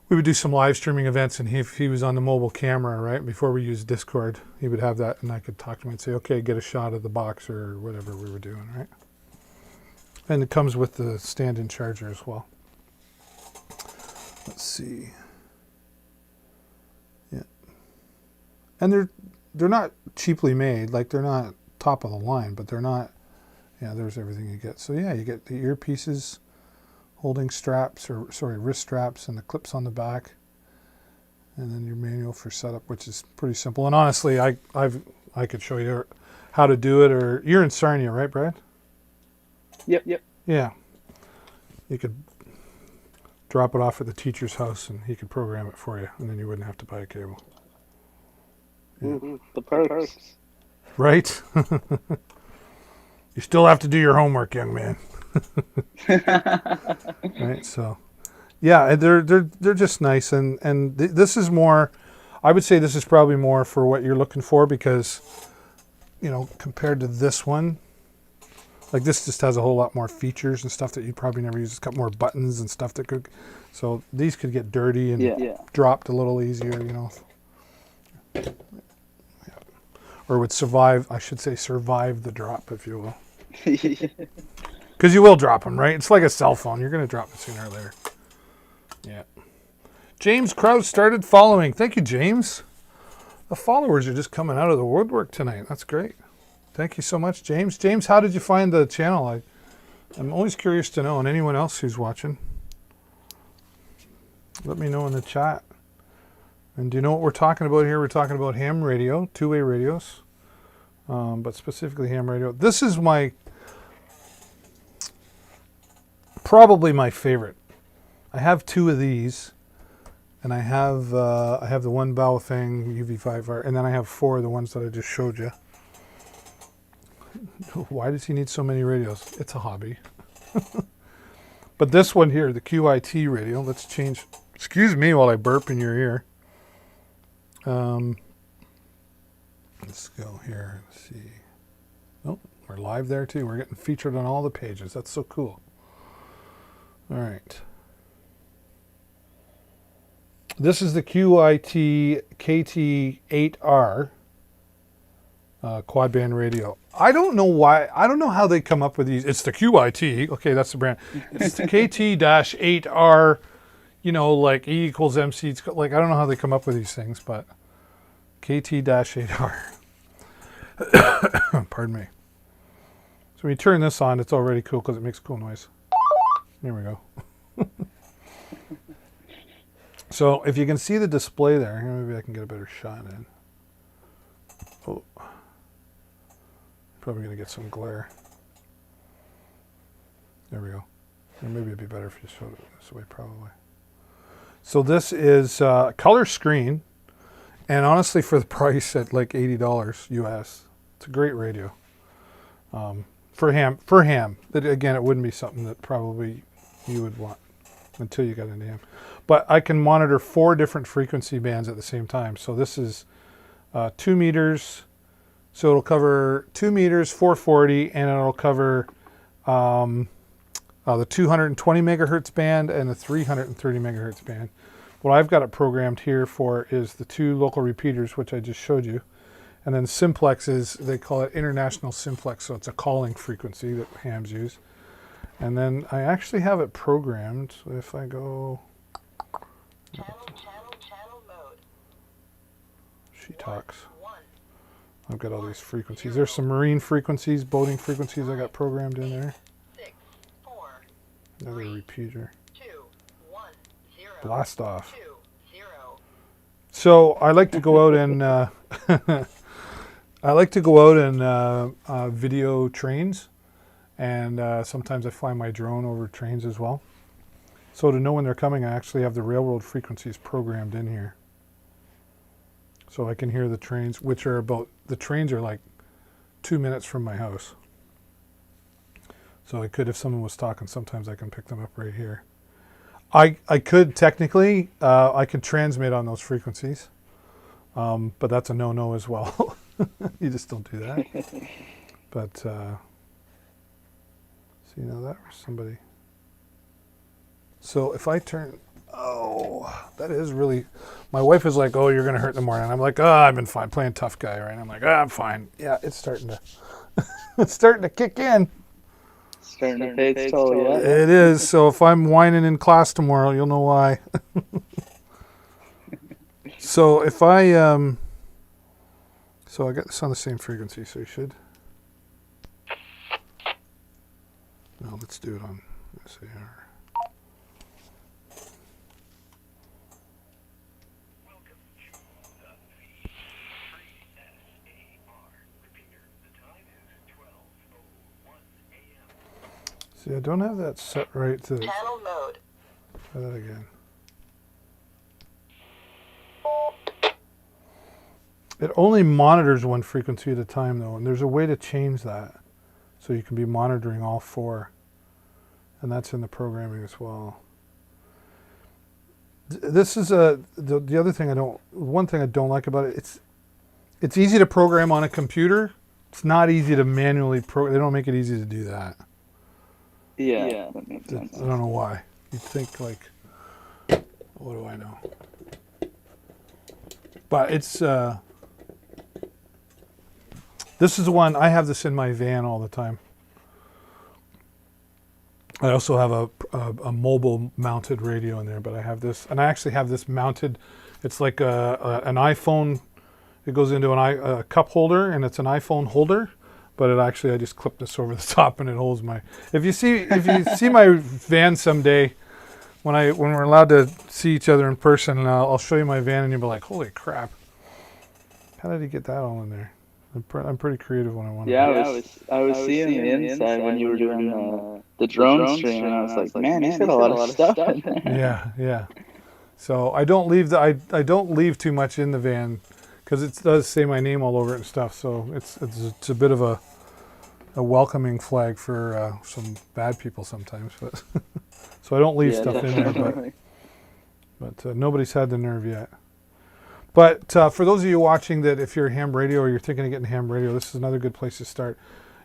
we would do some live streaming events, and if he was on the mobile camera, right, before we used Discord, he would have that, and I could talk to him and say, okay, get a shot of the box or whatever we were doing, right? And it comes with the stand-in charger as well. Let's see. Yeah. And they're not cheaply made, like they're not top of the line, but they're not, yeah, there's everything you get. So yeah, you get the earpieces, holding straps, wrist straps, and the clips on the back, and then your manual for setup, which is pretty simple. And honestly, I could show you how to do it. Or you're in Sarnia, right, Brad? Yep. Yeah. You could drop it off at the teacher's house, and he could program it for you, and then you wouldn't have to buy a cable. Yeah. The perks. Right? You still have to do your homework, young man. Right, so yeah, they're just nice, and this is more, I would say this is probably more for what you're looking for, because compared to this one, like this just has a whole lot more features and stuff that you'd probably never use. It's got more buttons and stuff that could, so these could get dirty and dropped a little easier, Yeah. Or would survive, I should say, survive the drop, if you will. Because you will drop them, right? It's like a cell phone. You're going to drop it sooner or later. Yeah. James Krause started following. Thank you, James. The followers are just coming out of the woodwork tonight. That's great. Thank you so much, James. James, how did you find the channel? I'm always curious to know, and anyone else who's watching, let me know in the chat. And do you know what we're talking about here? We're talking about ham radio, two-way radios, but specifically ham radio. This is probably my favorite. I have 2 of these, and I have the one Baofeng UV5R, and then I have 4 of the ones that I just showed you. Why does he need so many radios? It's a hobby. But this one here, the QIT radio, let's change. Excuse me while I burp in your ear. Let's go here. Let's see. Oh, we're live there too. We're getting featured on all the pages. That's so cool. All right. This is the QIT KT8R quad band radio. I don't know why. I don't know how they come up with these. It's the QIT. Okay, that's the brand. It's the KT-8R. You know, like E equals MC. It's like, I don't know how they come up with these things, but KT-8R. Pardon me. So when you turn this on, it's already cool because it makes cool noise. There we go. So if you can see the display there, maybe I can get a better shot in. Oh, probably going to get some glare. There we go. Or maybe it'd be better if you showed it this way, probably. So this is color screen, and honestly, for the price at like $80 US, it's a great radio. For ham, again, it wouldn't be something that probably you would want until you got into ham. But I can monitor 4 different frequency bands at the same time. So this is 2 meters. So it'll cover 2 meters, 440, and it'll cover the 220 megahertz band and the 330 megahertz band. What I've got it programmed here for is the 2 local repeaters, which I just showed you. And then simplex is, they call it international simplex, so it's a calling frequency that hams use. And then I actually have it programmed. So if I go... Channel mode. She talks. I've got all these frequencies. There's some marine frequencies, boating frequencies I got programmed in there. 6, 4, Another repeater. 2, 1, 0. Blast off. 2, 0. So I like to go out and video trains, and sometimes I fly my drone over trains as well. So to know when they're coming, I actually have the railroad frequencies programmed in here. So I can hear the trains, which are the trains are like 2 minutes from my house. So I could, if someone was talking, sometimes I can pick them up right here. I could technically, I could transmit on those frequencies, but that's a no-no as well. You just don't do that. But, see, now that was somebody. So if I turn, oh, that is really, my wife is like, oh, you're going to hurt in the morning. I'm like, oh, I've been fine, playing tough guy, right? I'm like, oh, I'm fine. Yeah, it's starting to, it's starting to kick in. Starting to pay its toll, yeah. It is. So if I'm whining in class tomorrow, you'll know why. So if I, so I got this on the same frequency, so you should. No, let's do it on SAR. Welcome to the V3SAR repeater. The time is 12:01 a.m. See, I don't have that set right to Channel mode. try that again. It only monitors 1 frequency at a time, though, and there's a way to change that, so you can be monitoring all 4, and that's in the programming as well. This is the other thing one thing I don't like about it. It's easy to program on a computer. It's not easy to manually they don't make it easy to do that. Yeah, that makes I sense. don't know why. You'd think like, what do I know? But it's this is one, I have this in my van all the time. I also have a mobile mounted radio in there, but I have this, and I actually have this mounted. It's like an iPhone. It goes into a cup holder, and it's an iPhone holder. But I just clip this over the top, and it holds my. If you see my van someday, when we're allowed to see each other in person, I'll show you my van, and you'll be like, "Holy crap! How did he get that all in there?" I'm pretty creative when I want to. Yeah, I was seeing the inside when you were doing the drone stream, and I was like, man, he's got a lot of stuff in there. Yeah. So I don't leave I don't leave too much in the van because it does say my name all over it and stuff. So it's a bit of a welcoming flag for some bad people sometimes. But so I don't leave stuff in there. But nobody's had the nerve yet. But for those of you watching that, if you're ham radio or you're thinking of getting ham radio, this is another good place to start.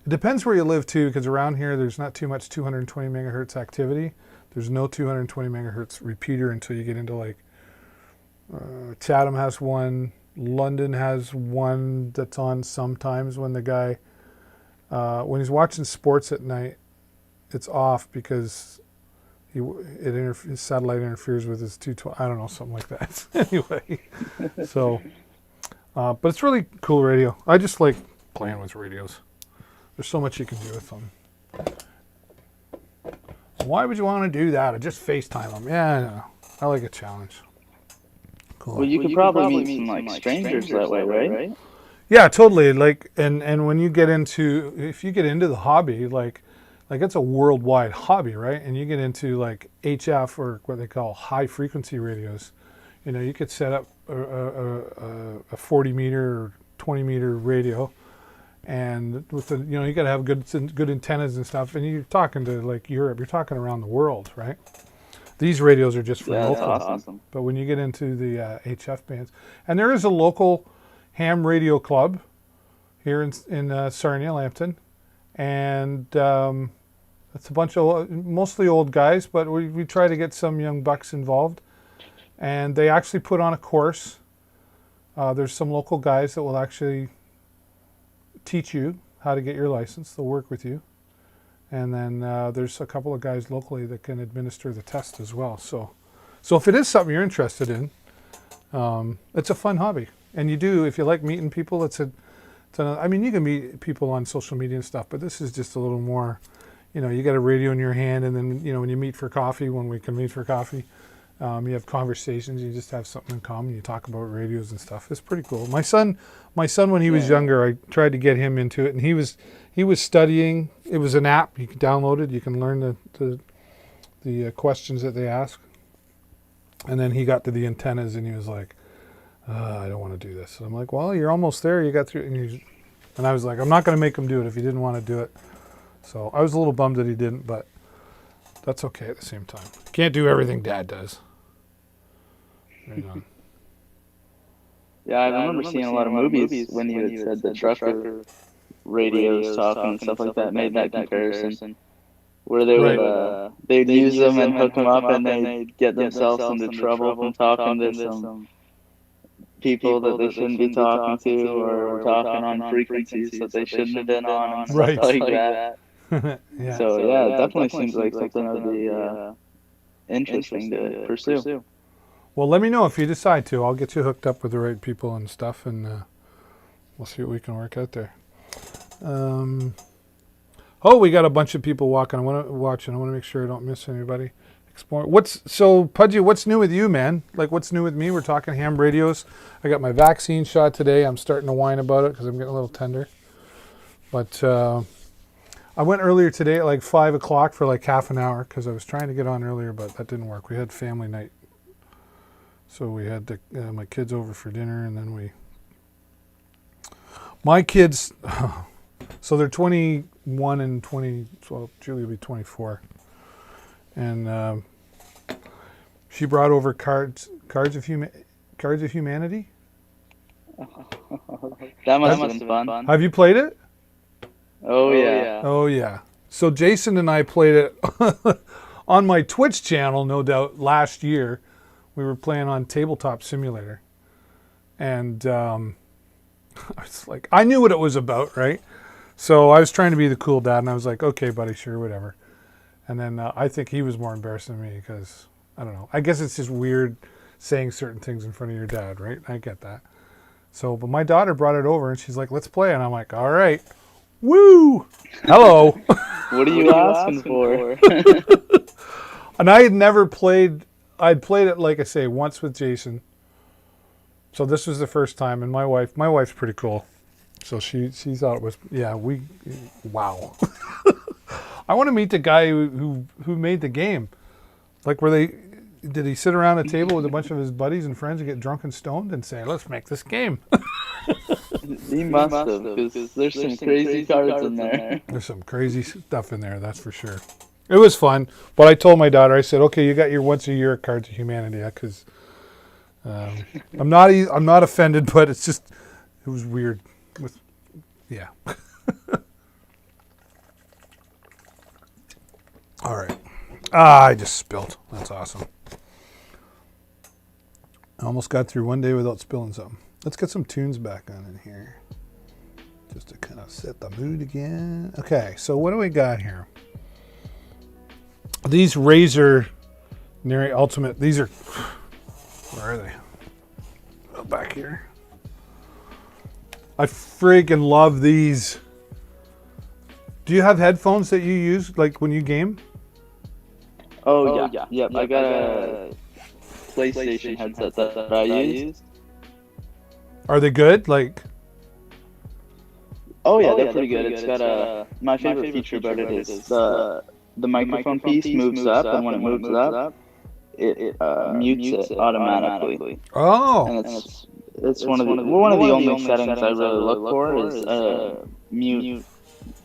It depends where you live too, because around here there's not too much 220 megahertz activity. There's no 220 megahertz repeater until you get into like Chatham has one, London has one that's on sometimes when the guy when he's watching sports at night, it's off because his satellite interferes with his 220. I don't know, something like that. Anyway, so but it's really cool radio. I just like playing with radios. There's so much you can do with them. Why would you want to do that? I just FaceTime them. Yeah, I know. I like a challenge. Cool. Well, you could probably meet some like strangers that way, right? Yeah, totally. Like, and when you get into, if you get into the hobby, like it's a worldwide hobby, right? And you get into like HF or what they call high frequency radios. You know, you could set up a 40 meter or 20 meter radio, and with the, you know, you got to have good antennas and stuff. And you're talking to like Europe, you're talking around the world, right? These radios are just for local. That's awesome. But when you get into the HF bands, and there is a local ham radio club here in Sarnia, Lambton, and it's a bunch of mostly old guys, but we try to get some young bucks involved, and they actually put on a course. There's some local guys that will actually teach you how to get your license. They'll work with you, and then there's a couple of guys locally that can administer the test as well. So if it is something you're interested in, it's a fun hobby. And you do, if you like meeting people, I mean, you can meet people on social media and stuff, but this is just a little more, you know, you got a radio in your hand, and then, you know, when you meet for coffee, when we can meet for coffee, you have conversations, you just have something in common, you talk about radios and stuff. It's pretty cool. My son, when he was younger, I tried to get him into it, and he was studying. It was an app, you can download it, you can learn the questions that they ask. And then he got to the antennas, and he was like, I don't want to do this. And I'm like, well, you're almost there. You got through. And I was like, I'm not going to make him do it if he didn't want to do it. So I was a little bummed that he didn't, but that's okay at the same time. Can't do everything Dad does. Right on. Yeah, I remember seeing a lot of movies when you had said the trucker radios talking and stuff like that, made that comparison. Where they would they'd use them and hook them up, and they'd get themselves into trouble from talking to some people that they shouldn't be talking to, or talking on frequencies that they shouldn't have been on, and stuff like that. Yeah. So yeah, it definitely seems like something that would be interesting to pursue. Well, let me know if you decide to. I'll get you hooked up with the right people and stuff, and we'll see what we can work out there. We got a bunch of people watching. I want to make sure I don't miss anybody. Pudgy, what's new with you, man? Like, what's new with me? We're talking ham radios. I got my vaccine shot today. I'm starting to whine about it because I'm getting a little tender. But I went earlier today at like 5 o'clock for like half an hour because I was trying to get on earlier, but that didn't work. We had family night. So we had my kids over for dinner, and then my kids, so they're 21 and 20, well, Julie will be 24. And she brought over Cards of Humanity. That must have been fun. Have you played it? Oh yeah. Oh yeah. So Jason and I played it on my Twitch channel, no doubt, last year. We were playing on Tabletop Simulator. And I was like, I knew what it was about, right? So I was trying to be the cool dad, and I was like, okay, buddy, sure, whatever. And then I think he was more embarrassed than me because, I don't know. I guess it's just weird saying certain things in front of your dad, right? I get that. So, but my daughter brought it over, and she's like, let's play. And I'm like, all right. Woo! Hello. What are you asking for? And I had never played. I'd played it, like I say, once with Jason. So this was the first time. And my wife's pretty cool. So she thought it was, wow. I want to meet the guy who made the game. Like, did he sit around a table with a bunch of his buddies and friends and get drunk and stoned and say, let's make this game? He must have, because there's some crazy cards in there. There's some crazy stuff in there, that's for sure. It was fun, but I told my daughter, I said, okay, you got your once a year Cards of Humanity, because I'm not offended, but it's just, it was weird. Yeah. All right. I just spilled. That's awesome. I almost got through one day without spilling something. Let's get some tunes back on in here, just to kind of set the mood again. Okay, so what do we got here? These Razer Neri Ultimate, these are, where are they? Oh, back here. I freaking love these. Do you have headphones that you use, like when you game? Oh, yeah. Yep, I got a PlayStation headset that I use. Are they good? Like, Oh yeah, they're pretty good. It's got a my favorite feature about it is the microphone piece moves up, and when it moves up, it mutes it automatically. oh, And it's one of the only settings I really look for is a mute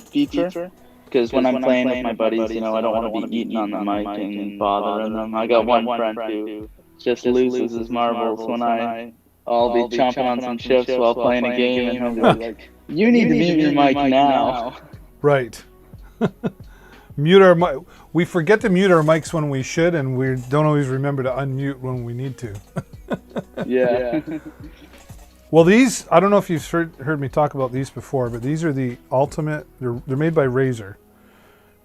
feature. Because when I'm playing with my buddies, I don't want to be eating on the mic and bothering them. I got one friend who just loses his marbles when I'll be chomping on some chips while playing a game, and he'll be like, "You need to mute your mic now." right. Mute our mic. We forget to mute our mics when we should, and we don't always remember to unmute when we need to. Yeah. Well, these, I don't know if you've heard me talk about these before, but these are the ultimate, they're made by Razer.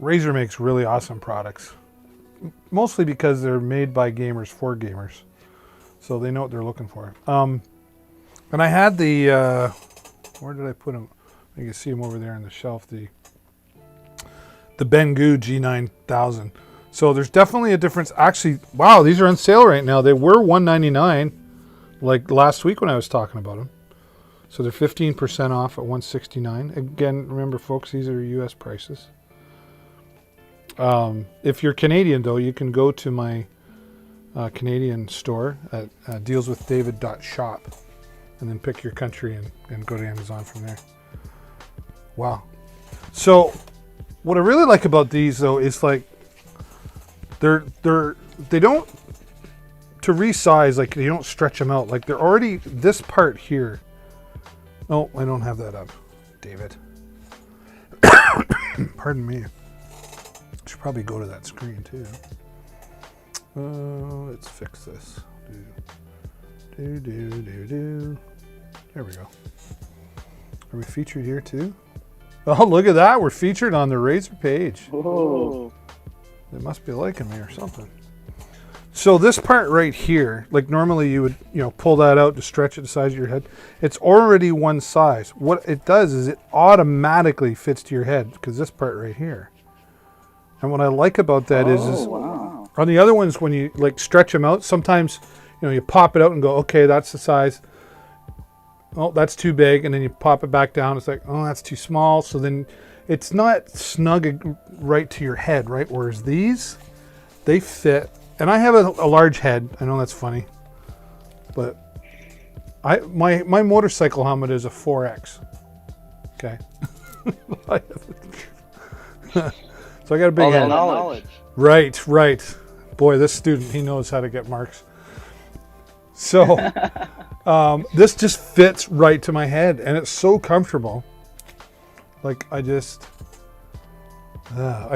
Razer makes really awesome products, mostly because they're made by gamers for gamers. So they know what they're looking for. And I had the, where did I put them? You can see them over there on the shelf, the Banggood G9000. So there's definitely a difference. Actually, wow, these are on sale right now. They were $199 like last week when I was talking about them. So they're 15% off at $169. Again, remember folks, these are US prices. If you're Canadian though, you can go to my Canadian store at dealswithdavid.shop and then pick your country and go to Amazon from there. Wow. So what I really like about these though is like they don't, to resize, like you don't stretch them out, like they're already this part here. Oh, I don't have that up, David. Pardon me. I should probably go to that screen too. Let's fix this. There we go. Are we featured here too? Oh, look at that. We're featured on the Razer page. Whoa. They must be liking me or something. So this part right here, like normally you would, pull that out to stretch it the size of your head. It's already one size. What it does is it automatically fits to your head because this part right here. And what I like about that is Wow. on the other ones, when you like stretch them out, sometimes, you pop it out and go, okay, that's the size. Oh, that's too big. And then you pop it back down. It's like, oh, that's too small. So then it's not snug right to your head, right? Whereas these, they fit. And I have a large head. I know that's funny, but my motorcycle helmet is a 4X. Okay. So I got a big All that head. knowledge. Right. Boy, this student, he knows how to get marks. So this just fits right to my head, and it's so comfortable. Like I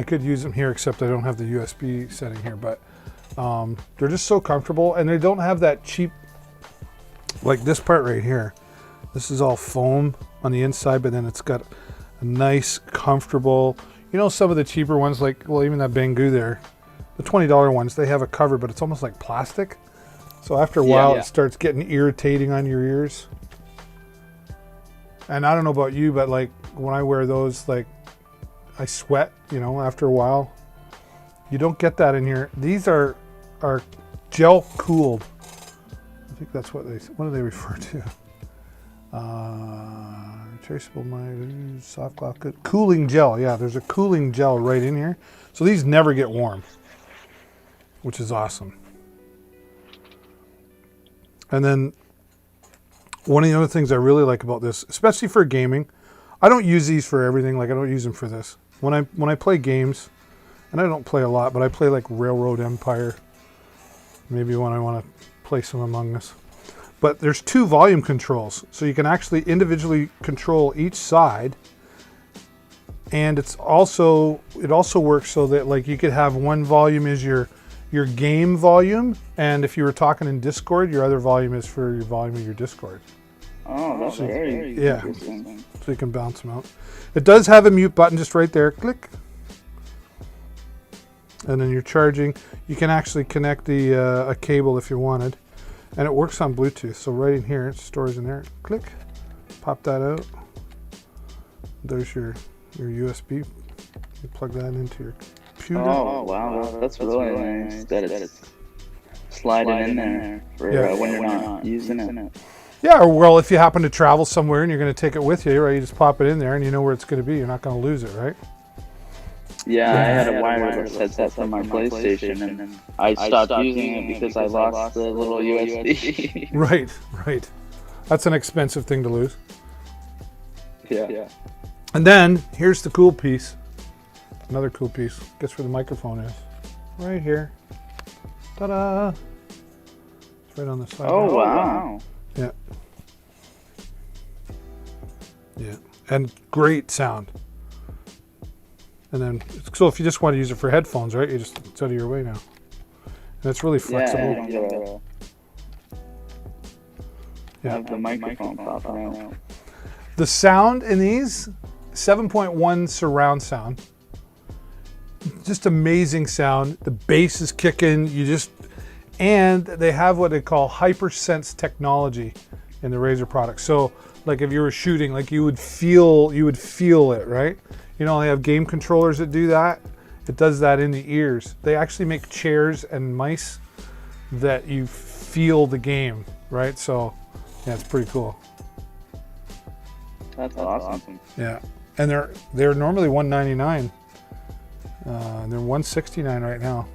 could use them here, except I don't have the USB setting here, but they're just so comfortable, and they don't have that cheap, like this part right here. This is all foam on the inside, but then it's got a nice, comfortable, some of the cheaper ones, like, well, even that Banggood there, the $20 ones, they have a cover, but it's almost like plastic. So after a while, it starts getting irritating on your ears. And I don't know about you, but like when I wear those, like I sweat, after a while. You don't get that in here. These are gel cooled. I think that's what do they refer to? Traceable my soft cloth good. Cooling gel. Yeah, there's a cooling gel right in here. So these never get warm, which is awesome. And then one of the other things I really like about this, especially for gaming, I don't use these for everything. Like I don't use them for this. When I play games, and I don't play a lot, but I play like Railroad Empire. Maybe when I want to play some Among Us. But there's 2 volume controls, so you can actually individually control each side. And it also works so that like you could have one volume is your game volume, and if you were talking in Discord, your other volume is for your volume of your Discord. Oh, that's very Yeah. interesting. So you can bounce them out. It does have a mute button just right there. Click. And then you're charging. You can actually connect the a cable if you wanted. And it works on Bluetooth. So right in here, it stores in there. Click. Pop that out. There's your USB. You plug that into your computer. Oh, wow. That's really nice that it's sliding in there for Yeah. when you're not using it. Yeah, or well, if you happen to travel somewhere and you're going to take it with you, right? You just pop it in there and you know where it's going to be. You're not going to lose it, right? Yeah, I had a wireless headset from my PlayStation, and I stopped using it because I lost the little USB. Right. That's an expensive thing to lose. Yeah. And then here's the cool piece. Another cool piece. Guess where the microphone is? Right here. Ta-da! It's right on the side. Oh, wow. Yeah. Yeah. And great sound. And then, so if you just want to use it for headphones, right? It's out of your way now. And it's really flexible. Yeah, you don't have the microphone popping out. The sound in these, 7.1 surround sound. Just amazing sound. The bass is kicking. And they have what they call HyperSense technology in the Razer product. So like if you were shooting, like you would feel it, right? You know, they have game controllers that do that. It does that in the ears. They actually make chairs and mice that you feel the game, right? So yeah, it's pretty cool. That's awesome. Yeah. And they're normally $199. They're $169 right now.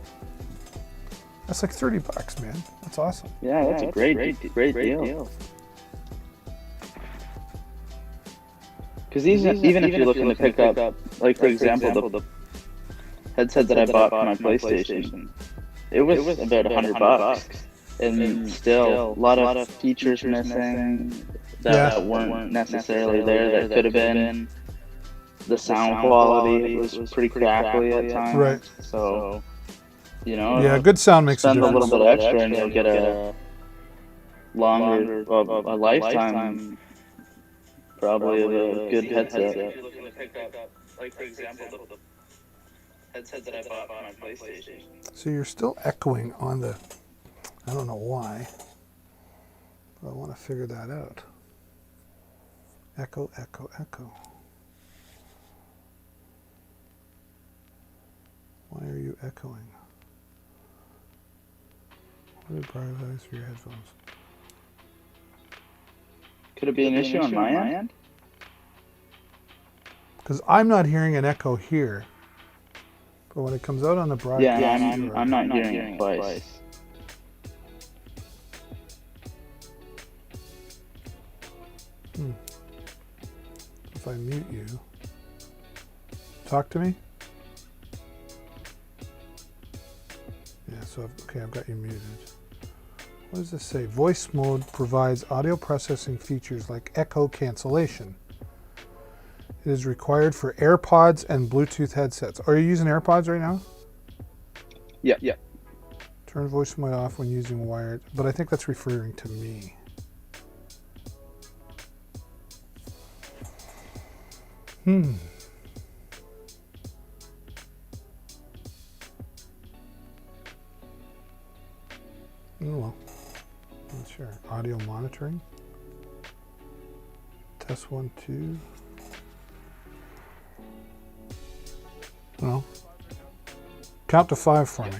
That's like $30, man. That's awesome. Yeah, that's a great deal. Because even if you're looking to pick up, like for example, the headset that I bought for my PlayStation, it was about $100, and still a lot of features missing that weren't necessarily there. That could have been. The sound quality was pretty crackly at times. Right. So, you know. Yeah, good sound makes a Spend a difference. little bit extra and you'll get a longer, a lifetime, probably of a good headset. If you're looking to pick up, like for example, the headset that I bought for my PlayStation. So you're still echoing on the, I don't know why, but I want to figure that out. Echo, echo, echo. Why are you echoing? What did prioritize for your headphones? Could it be an issue on my end? Because I'm not hearing an echo here. But when it comes out on the broadcast, Yeah, I'm not hearing it twice. if I mute you, talk to me. Yeah, so I've got you muted. What does this say? Voice mode provides audio processing features like echo cancellation. It is required for AirPods and Bluetooth headsets. Are you using AirPods right now? Yeah. Turn voice mode off when using wired, but I think that's referring to me. Oh well, not sure. Audio monitoring. Test 1, 2. Well, count to 5 for me.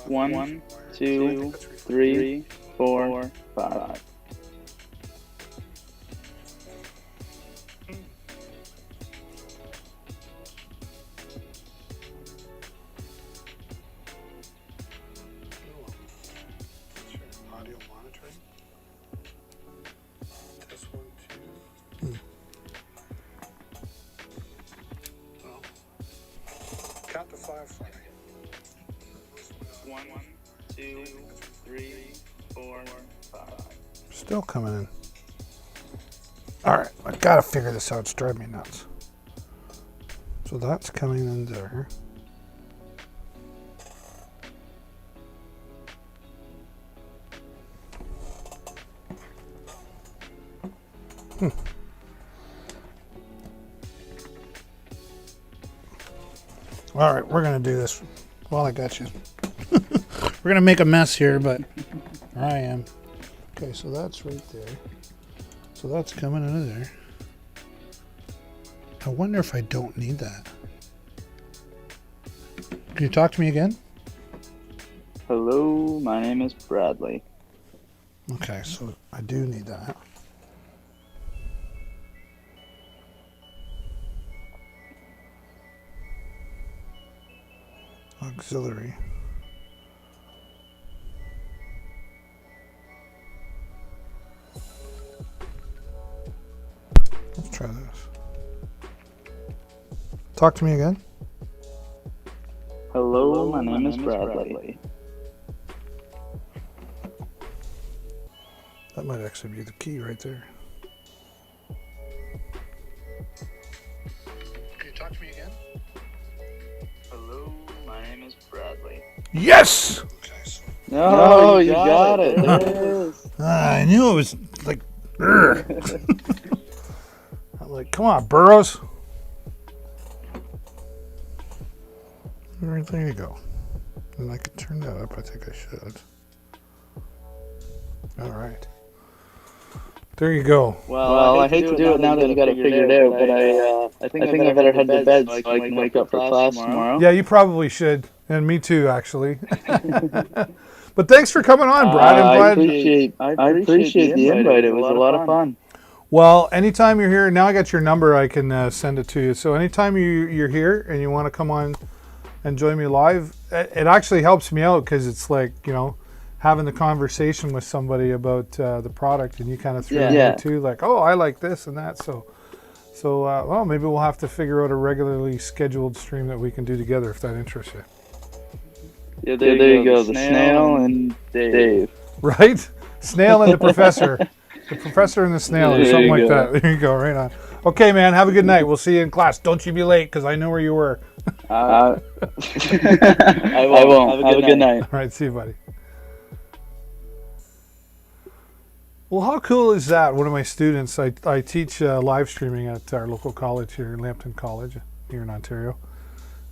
1, 2, 3, 4, 5. Still coming in. All right, I gotta figure this out. It's driving me nuts. So that's coming in there. All right, we're gonna do this. Well, I got you. We're gonna make a mess here, but here I am. Okay, so that's right there. So that's coming out of there. I wonder if I don't need that. Can you talk to me again? Hello, my name is Bradley. Okay, so I do need that. Auxiliary. Let's try this. Talk to me again. Hello, my name is Bradley. That might actually be the key right there. Can you talk to me again? Hello, my name is Bradley. Yes! Okay, so No, you got it. There it is. I knew it was like. I'm like, come on, Burrows. Right, there you go. And I could turn that up. I think I should. All right. There you go. Well, I hate to do it now that you got it figured out, but I think I better head to bed so I can wake up for class tomorrow. Yeah, you probably should, and me too, actually. But thanks for coming on, Brad. I'm glad. I appreciate the invite. It was a lot of fun. Well, anytime you're here, now I got your number. I can send it to you. So anytime you're here and you want to come on and join me live, it actually helps me out because it's like, you know, having the conversation with somebody about the product, and you kind of threw in there too, like, oh, I like this and that. So well, maybe we'll have to figure out a regularly scheduled stream that we can do together if that interests you. Yeah, there you go. The snail and Dave. Right? Snail and the professor. The professor and the snail, or something like that. There you go, right on. Okay, man, have a good night. We'll see you in class. Don't you be late, because I know where you were. I won't. Have a good night. All right, see you, buddy. Well, how cool is that? One of my students, I teach live streaming at our local college here, Lambton College, here in Ontario.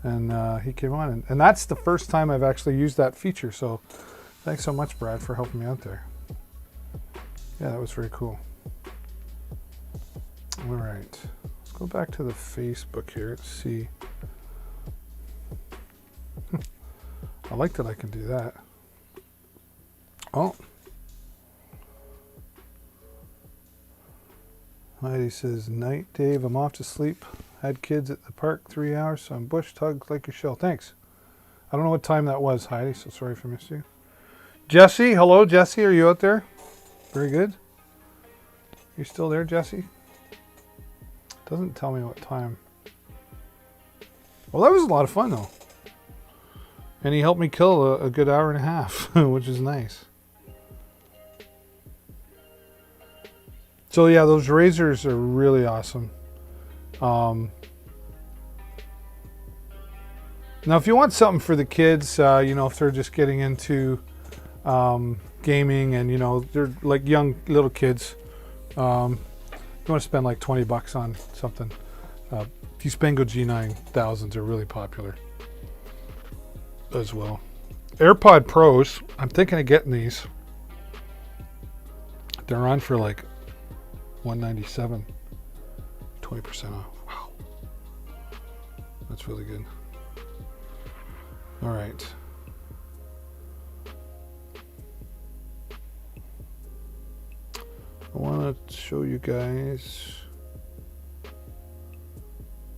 And he came on, and that's the first time I've actually used that feature. So thanks so much, Brad, for helping me out there. Yeah, that was very cool. All right, let's go back to the Facebook here. Let's see. I like that I can do that. Oh. Heidi says, night, Dave. I'm off to sleep. Had kids at the park 3 hours, so I'm bush tugged like your shell. Thanks. I don't know what time that was, Heidi, so sorry if I missed you. Jesse, hello, Jesse. Are you out there? Very good. You still there, Jesse? Doesn't tell me what time. Well, that was a lot of fun, though. And he helped me kill a good hour and a half, which is nice. So, yeah, those razors are really awesome. Now, if you want something for the kids, you know, if they're just getting into gaming and, you know, they're like young little kids, you want to spend like $20 on something. These Bengo G9000s are really popular as well. AirPod Pros, I'm thinking of getting these. They're on for like $197, 20% off. Wow, that's really good. All right. I want to show you guys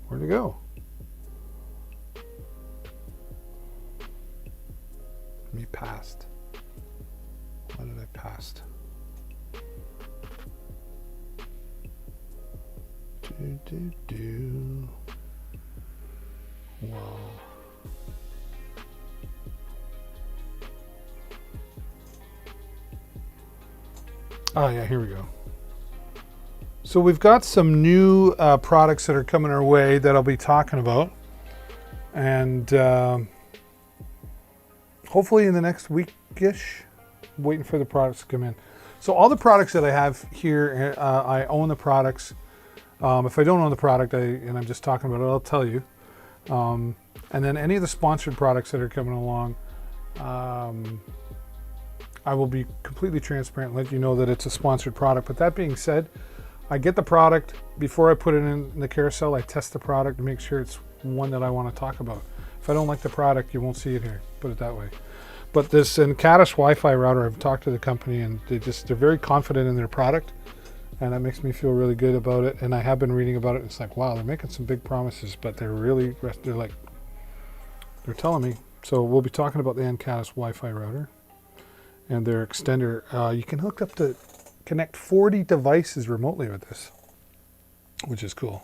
where to go. Me passed. Why did I pass? Do. Wow. Oh yeah, here we go. So we've got some new products that are coming our way that I'll be talking about, and hopefully in the next week-ish, waiting for the products to come in. So all the products that I have here, I own the products. If I don't own the product, and I'm just talking about it, I'll tell you. And then any of the sponsored products that are coming along, I will be completely transparent and let you know that it's a sponsored product. But that being said, I get the product before I put it in the carousel. I test the product to make sure it's one that I want to talk about. If I don't like the product, you won't see it here. Put it that way. But this Encatus Wi-Fi router, I've talked to the company and they're very confident in their product, and that makes me feel really good about it. And I have been reading about it. And it's like, wow, they're making some big promises, but they're telling me. So we'll be talking about the Encatus Wi-Fi router and their extender. You can hook up to connect 40 devices remotely with this, which is cool.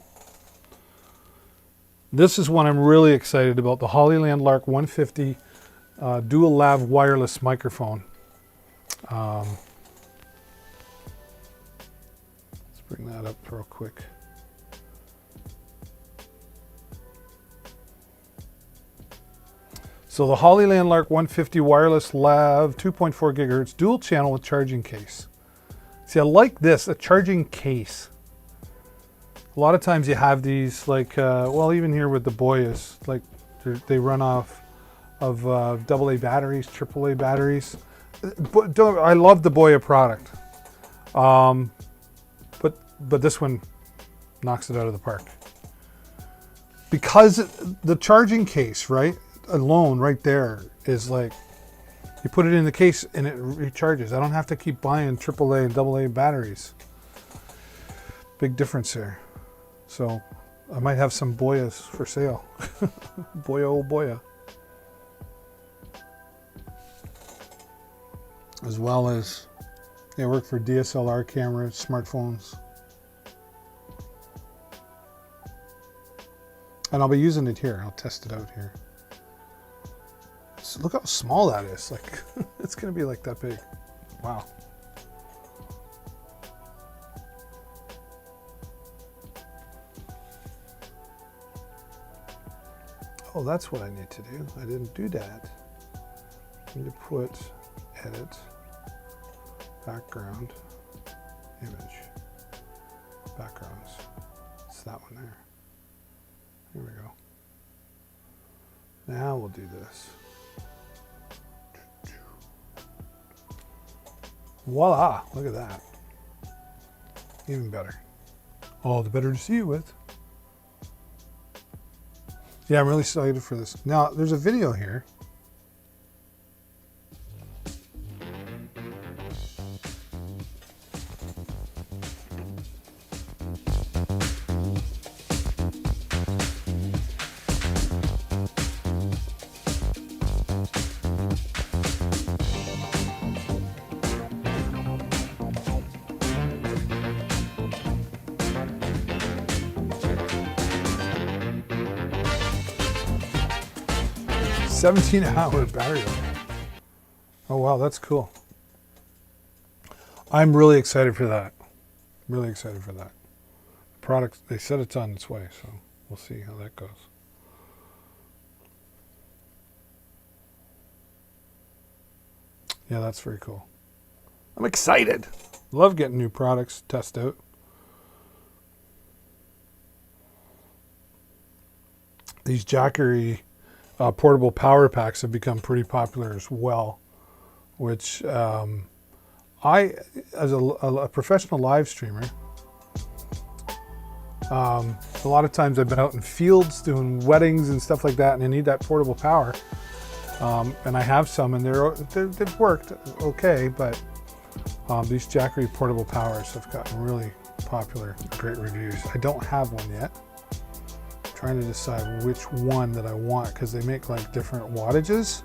This is one I'm really excited about, the Hollyland Lark 150 dual lav wireless microphone. Let's bring that up real quick. So the Hollyland Lark 150 wireless lav 2.4 gigahertz dual channel with charging case. See, I like this, a charging case. A lot of times you have these, like, well, even here with the Boyas, like they run off of AA batteries, AAA batteries. I love the Boya product, but this one knocks it out of the park. Because the charging case, right, alone right there is like, you put it in the case and it recharges. I don't have to keep buying AAA and AA batteries. Big difference there. So I might have some Boyas for sale. Boya, oh Boya. As well as they work for DSLR cameras, smartphones. And I'll be using it here. I'll test it out here. So look how small that is. Like, it's going to be like that big. Wow. Oh, that's what I need to do. I didn't do that. I need to put edit, background, image, backgrounds. It's that one there. Here we go. Now we'll do this. Voila, look at that. Even better. All the better to see you with. Yeah, I'm really excited for this. Now, there's a video here. $17-hour battery life. Oh wow, that's cool. I'm really excited for that. Really excited for that. The product, they said it's on its way, so we'll see how that goes. Yeah, that's very cool. I'm excited. Love getting new products to test out. These Jackery portable power packs have become pretty popular as well, which I, as a professional live streamer, a lot of times I've been out in fields doing weddings and stuff like that, and I need that portable power. And I have some, and they've worked okay, but these Jackery portable powers have gotten really popular, great reviews. I don't have one yet. Trying to decide which one that I want, because they make like different wattages.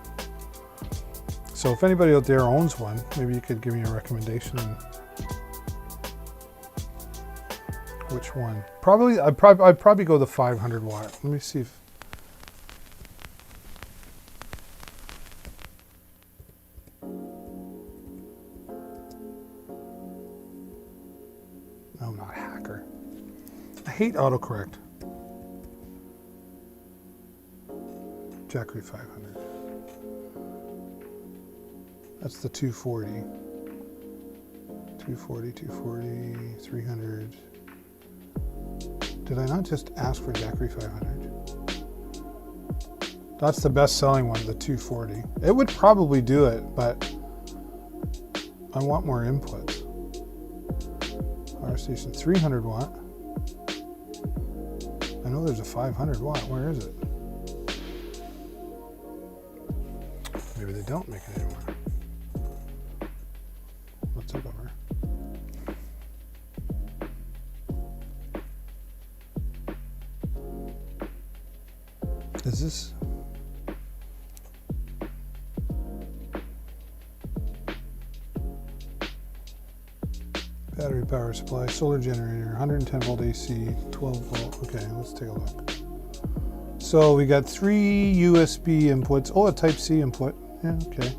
So if anybody out there owns one, maybe you could give me a recommendation on which one. I'd probably go the 500 watt. Let me see if No, not hacker. I hate autocorrect. Jackery 500. That's the 240. 240, 240, 300. Did I not just ask for Jackery 500? That's the best selling one, the 240. It would probably do it, but I want more inputs. Power station 300 watt. I know there's a 500 watt. Where is it? Maybe they don't make it anymore. What's up over? Is this? Battery power supply, solar generator, 110 volt AC, 12 volt. Okay, let's take a look. So we got 3 USB inputs. Oh, a Type C input. Yeah, okay.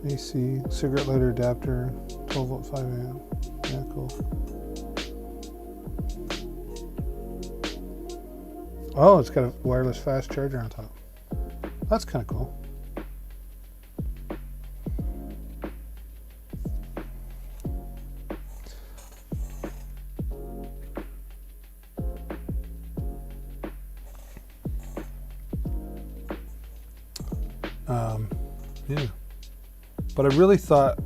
AC, cigarette lighter adapter, 12 volt, 5 amp. Yeah, cool. Oh, it's got a wireless fast charger on top. That's kind of cool. Yeah, but I really thought,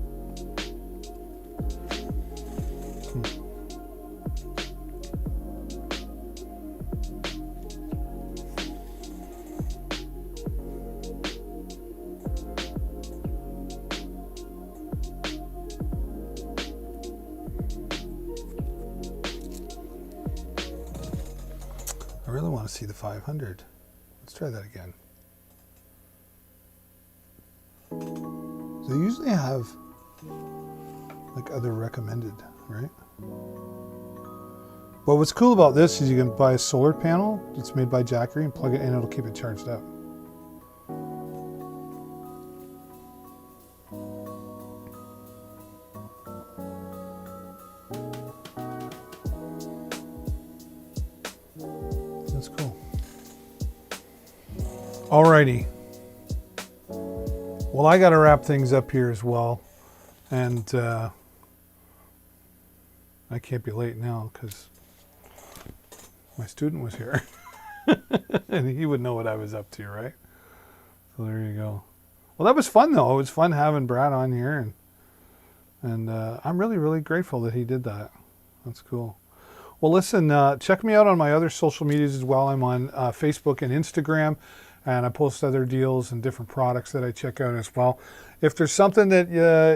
I really want to see the 500. Let's try that again. They usually have like other recommended, right? But what's cool about this is you can buy a solar panel that's made by Jackery and plug it in, it'll keep it charged up. That's cool. Alrighty. Well, I got to wrap things up here as well, and I can't be late now because my student was here, and he would know what I was up to, right? So there you go. Well, that was fun though. It was fun having Brad on here, and I'm really, really grateful that he did that. That's cool. Well, listen, check me out on my other social medias as well. I'm on Facebook and Instagram. And I post other deals and different products that I check out as well. If there's something that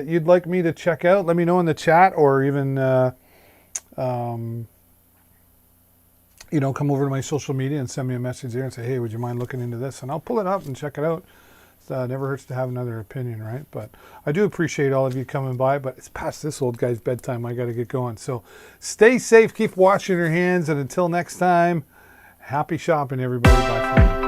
you'd like me to check out, let me know in the chat, or even come over to my social media and send me a message there and say, hey, would you mind looking into this? And I'll pull it up and check it out. It never hurts to have another opinion, right? But I do appreciate all of you coming by, but it's past this old guy's bedtime. I got to get going. So stay safe, keep washing your hands, and until next time, happy shopping, everybody. Bye for now.